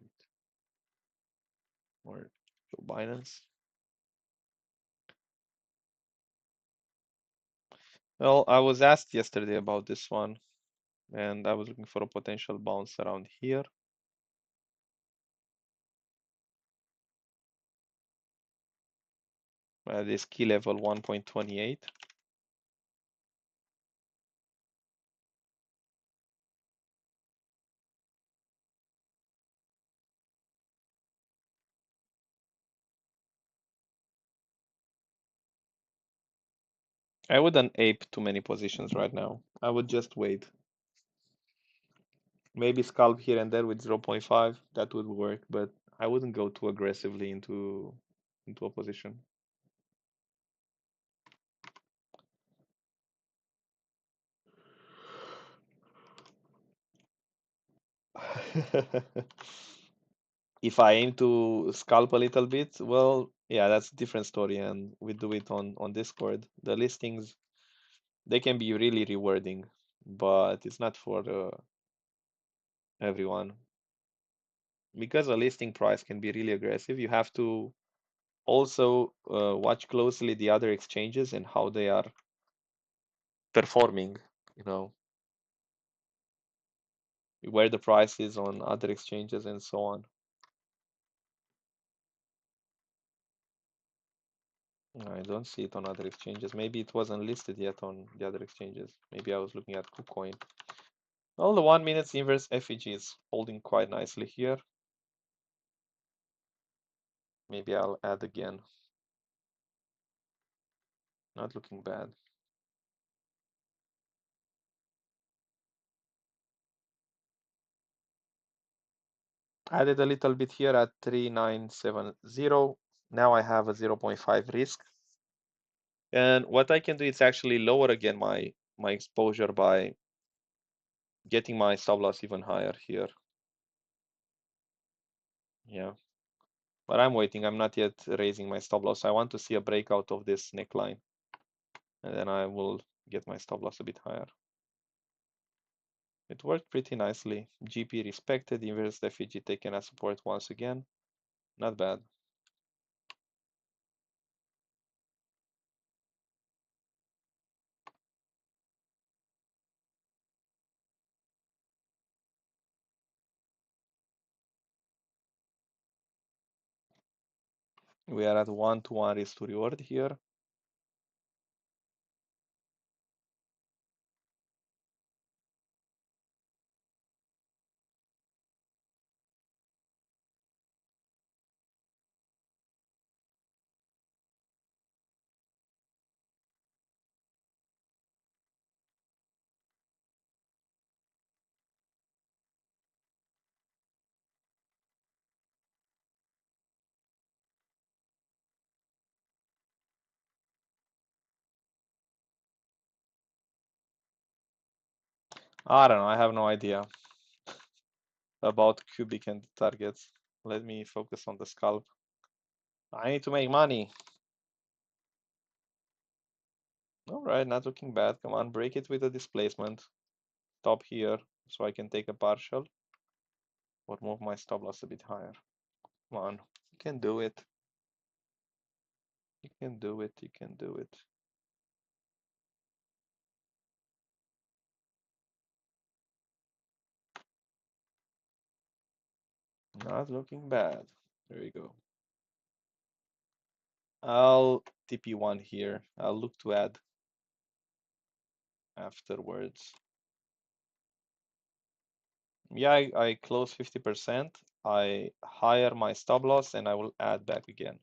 or Binance. Well, I was asked yesterday about this one, and I was looking for a potential bounce around here. This key level 1.28. I wouldn't ape too many positions right now. I would just wait. Maybe scalp here and there with 0.5. That would work, but I wouldn't go too aggressively into a position. If I aim to scalp a little bit, well, yeah, that's a different story, and we do it on Discord. The listings, they can be really rewarding, but it's not for everyone. Because a listing price can be really aggressive, you have to also watch closely the other exchanges and how they are performing, you know, where the price is on other exchanges and so on. I don't see it on other exchanges. Maybe it wasn't listed yet on the other exchanges. Maybe I was looking at KuCoin. Well, the 1 minute inverse FEG is holding quite nicely here. Maybe I'll add again. Not looking bad. Added a little bit here at 3970. Now I have a 0.5 risk. And what I can do is actually lower again my exposure by getting my stop loss even higher here. Yeah. But I'm waiting. I'm not yet raising my stop loss. I want to see a breakout of this neckline. And then I will get my stop loss a bit higher. It worked pretty nicely. GP respected, inverse FEG taken as support once again. Not bad. We are at 1-to-1 risk to reward here. I don't know. I have no idea about cubic and targets. Let me focus on the scalp. I need to make money. All right, not looking bad. Come on, break it with a displacement. Stop here so I can take a partial or move my stop loss a bit higher. Come on, you can do it. You can do it. You can do it. Not looking bad. There you go. I'll TP1 here. I'll look to add afterwards. Yeah, I close 50%. I higher my stop loss and I will add back again.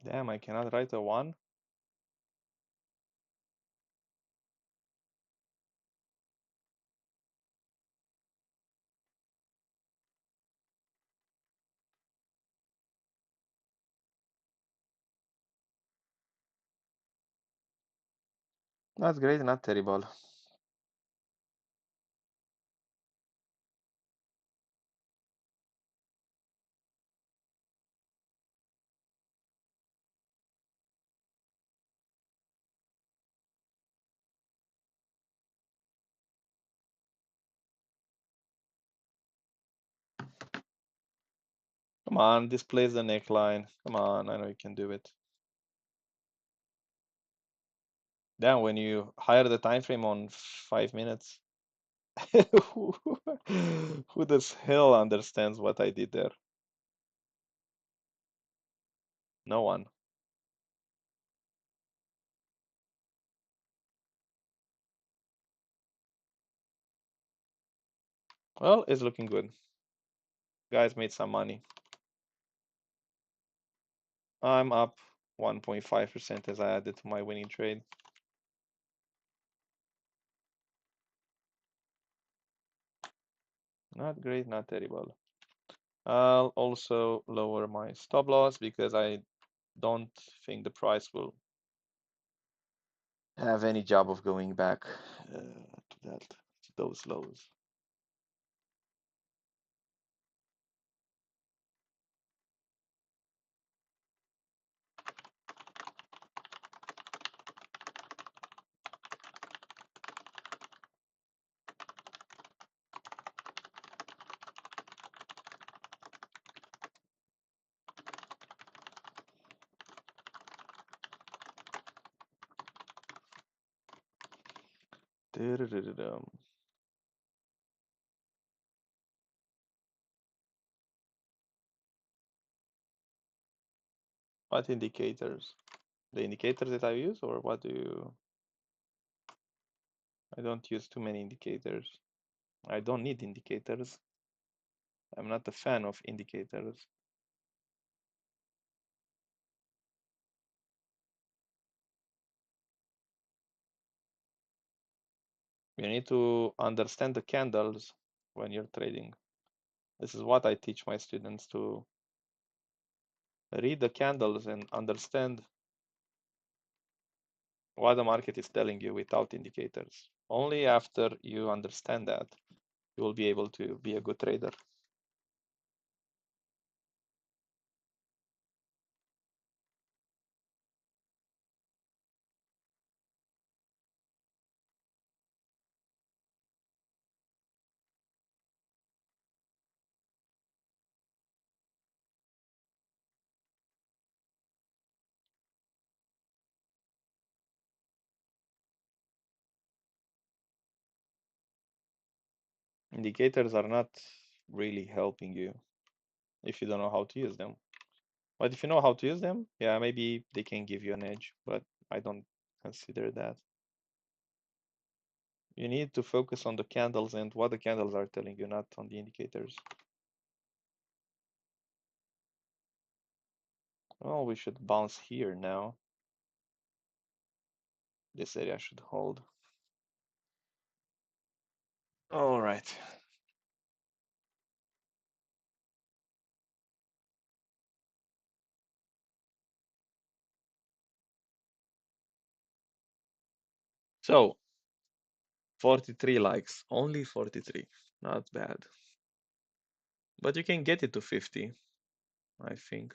Damn, I cannot write a 1. That's great, not terrible. Come on, displace the neckline. Come on, I know you can do it. Then when you hire the time frame on 5 minutes, who, who the hell understands what I did there? No one. Well, it's looking good. Guys made some money. I'm up 1.5% as I added to my winning trade. Not great, not terrible. I'll also lower my stop loss because I don't think the price will have any job of going back to those lows. What indicators? The indicators that I use, or what do you? I don't use too many indicators. I don't need indicators. I'm not a fan of indicators. You need to understand the candles when you're trading. This is what I teach my students, to read the candles and understand what the market is telling you without indicators. Only after you understand that, you will be able to be a good trader. Indicators are not really helping you if you don't know how to use them. But if you know how to use them, yeah, maybe they can give you an edge, but I don't consider that. You need to focus on the candles and what the candles are telling you, not on the indicators. Well, we should bounce here now. This area should hold. All right. So 43 likes, only 43. Not bad. But you can get it to 50, I think.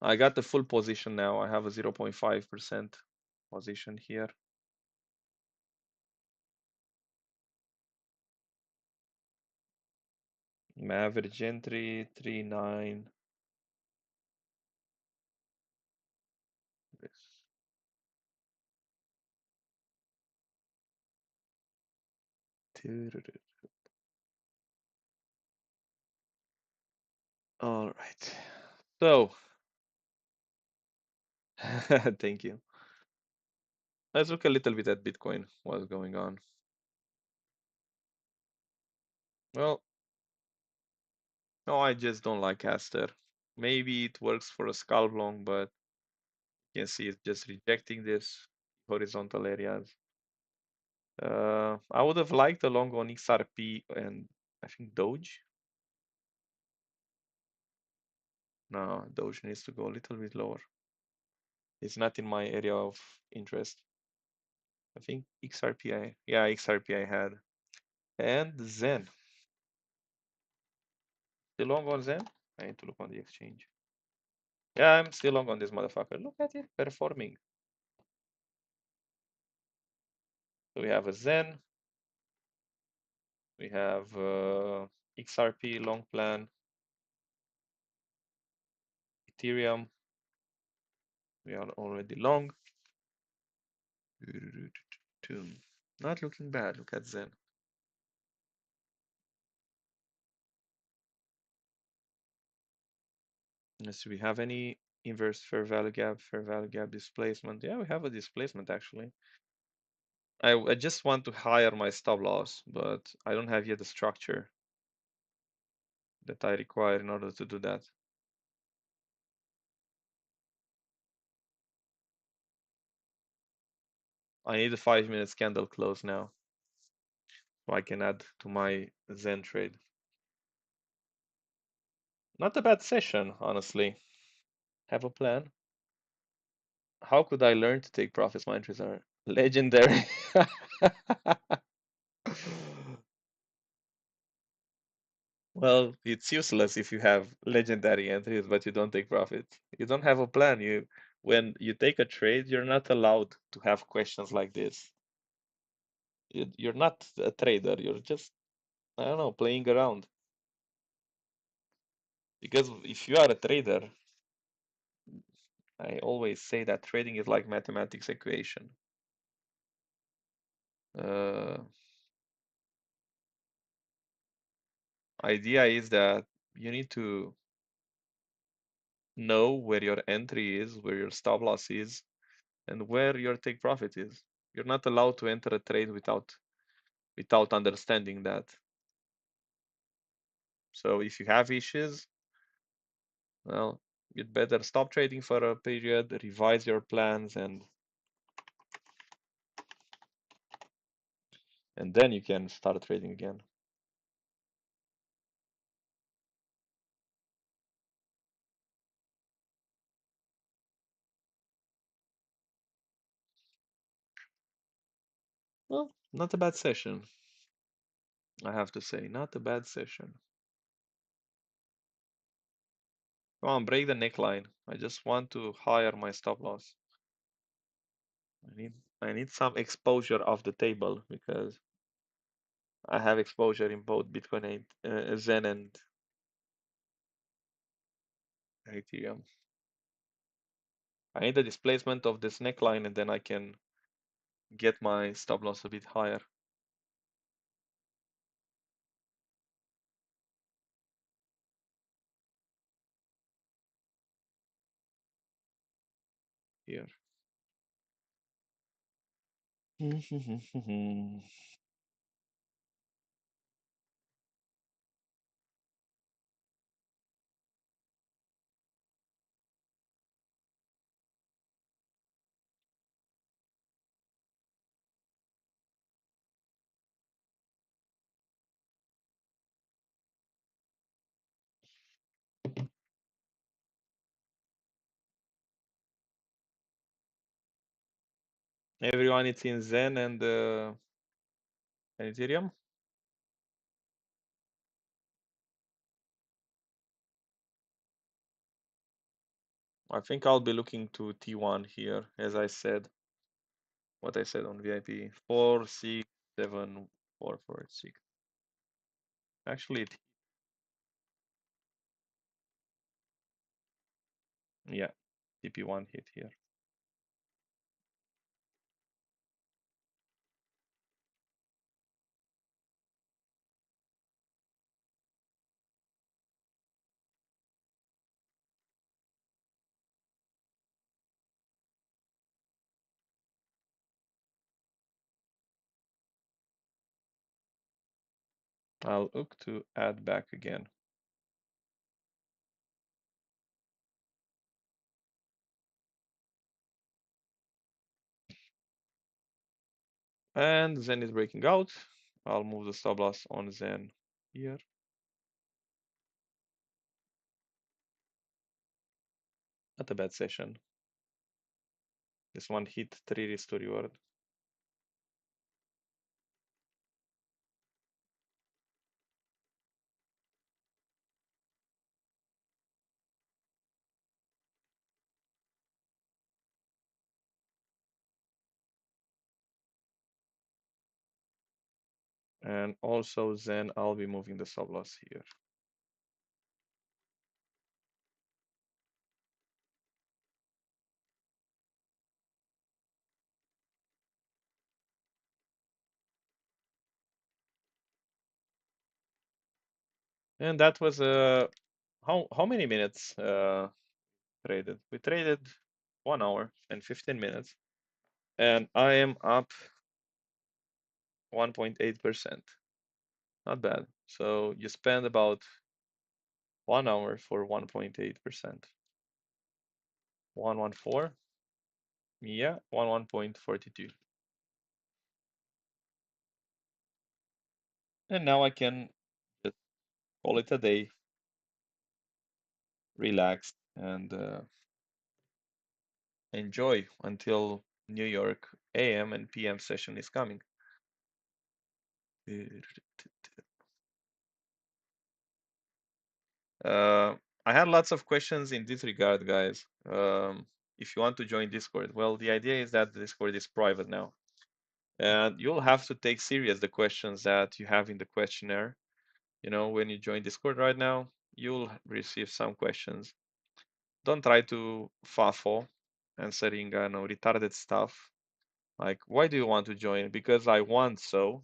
I got the full position now. I have a 0.5% position here. My average entry 3.9. All right. So, thank you. Let's look a little bit at Bitcoin. What's going on? Well, no, I just don't like Aster. Maybe it works for a scalp long, but you can see it's just rejecting this horizontal areas. I would have liked a long on XRP and I think Doge. No, Doge needs to go a little bit lower. It's not in my area of interest. I think XRP, yeah, XRP I had. And Zen. Still long on Zen? I need to look on the exchange. Yeah, I'm still long on this motherfucker. Look at it, performing. So we have a Zen. We have XRP long plan, Ethereum, we are already long. Not looking bad. Look at Zen. Yes, do we have any inverse fair value gap displacement? Yeah, we have a displacement actually. I just want to hire my stop loss, but I don't have yet the structure that I require in order to do that. I need a 5 minute candle close now, so I can add to my Zen trade. Not a bad session, honestly. Have a plan. How could I learn to take profits? My entries are legendary. Well, it's useless if you have legendary entries but you don't take profits. You don't have a plan. When you take a trade, you're not allowed to have questions like this. You're not a trader. You're just, I don't know, playing around. Because if you are a trader, I always say that trading is like mathematics equation. Uh, Idea is that you need to know where your entry is, where your stop loss is, and where your take profit is. You're not allowed to enter a trade without understanding that. So if you have issues, well, you'd better stop trading for a period, revise your plans, and then you can start trading again. Well, not a bad session, I have to say. Not a bad session. Come on, break the neckline. I just want to hire my stop loss. I need some exposure off the table because I have exposure in both Bitcoin and Zen and Ethereum. I need the displacement of this neckline and then I can get my stop loss a bit higher here. Everyone, it's in Zen and Ethereum. I think I'll be looking to T1 here, as I said. What I said on VIP 467446. Actually, yeah, TP1 hit here. I'll look to add back again. And Zen is breaking out. I'll move the stop loss on Zen here. Not a bad session. This one hit 3 risk to reward. And also then I'll be moving the stop loss here. And that was how many minutes traded? We traded 1 hour and 15 minutes, and I am up 1.8%. Not bad. So you spend about 1 hour for 1.8%. 114. Yeah, 11.42. And now I can just call it a day, relax, and enjoy until New York AM and PM session is coming. Uh, I had lots of questions in this regard, guys. If you want to join Discord, well, the idea is that the Discord is private now, and you'll have to take serious the questions that you have in the questionnaire. You know, when you join Discord right now, you'll receive some questions. Don't try to faffle answering, I know, retarded stuff like, why do you want to join? Because I want so,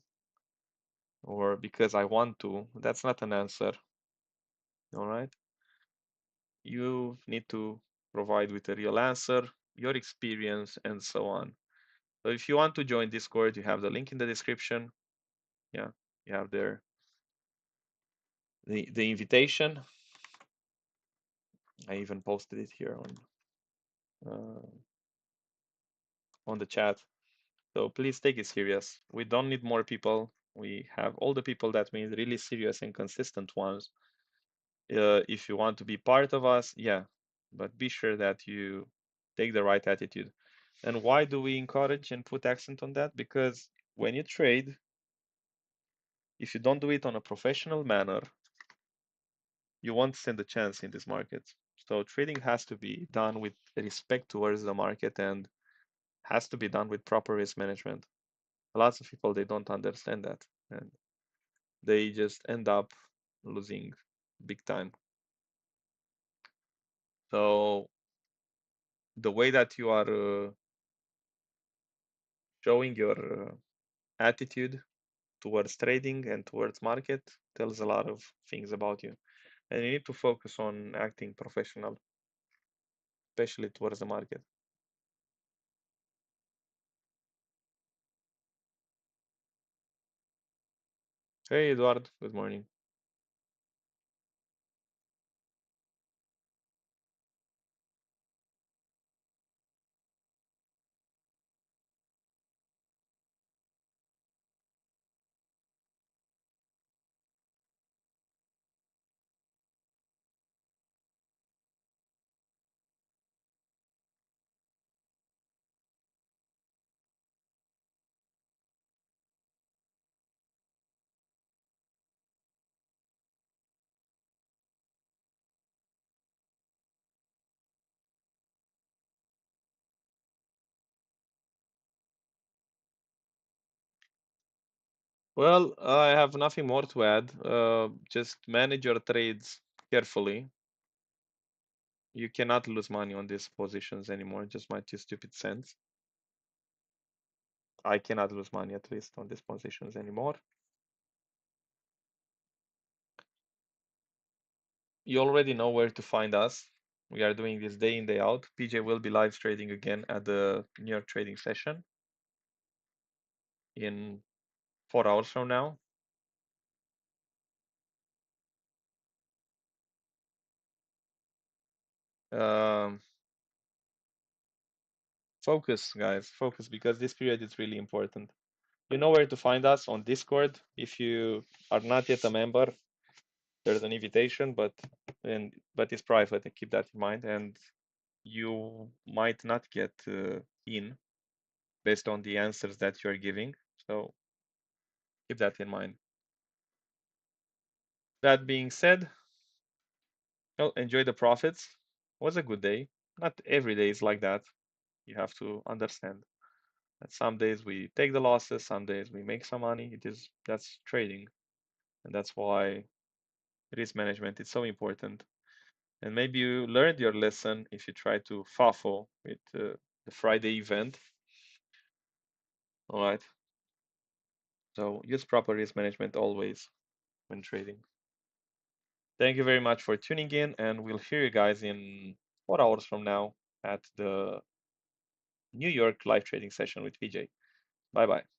or because I want to. That's not an answer, all right? You need to provide with a real answer, your experience, and so on. So if you want to join Discord, you have the link in the description. Yeah, you have there the invitation. I even posted it here uh, on the chat. So please take it serious. We don't need more people. We have all the people that mean really serious and consistent ones. If you want to be part of us, yeah, but be sure that you take the right attitude. And why do we encourage and put accent on that? Because when you trade, if you don't do it on a professional manner, you won't stand a chance in this market. So trading has to be done with respect towards the market and has to be done with proper risk management. Lots of people they don't understand that, and they just end up losing big time. So the way that you are showing your attitude towards trading and towards market tells a lot of things about you. And you need to focus on acting professional, especially towards the market. Hey, Eduard, good morning. Well, I have nothing more to add. Just manage your trades carefully. You cannot lose money on these positions anymore, just my two stupid cents. I cannot lose money at least on these positions anymore. You already know where to find us. We are doing this day in, day out. PJ will be live trading again at the New York trading session in 4 hours from now. Um, Focus, guys, focus because this period is really important. You know where to find us on Discord. If you are not yet a member, there's an invitation, but it's private. And keep that in mind. And you might not get in based on the answers that you're giving. So keep that in mind. That being said, well, enjoy the profits. Was a good day. Not every day is like that. You have to understand. And some days we take the losses, some days we make some money. That's trading, and that's why risk management is so important. And maybe you learned your lesson if you try to FAFO with the Friday event. All right. So use proper risk management always when trading. Thank you very much for tuning in, and we'll hear you guys in 4 hours from now at the New York live trading session with PJ. Bye bye.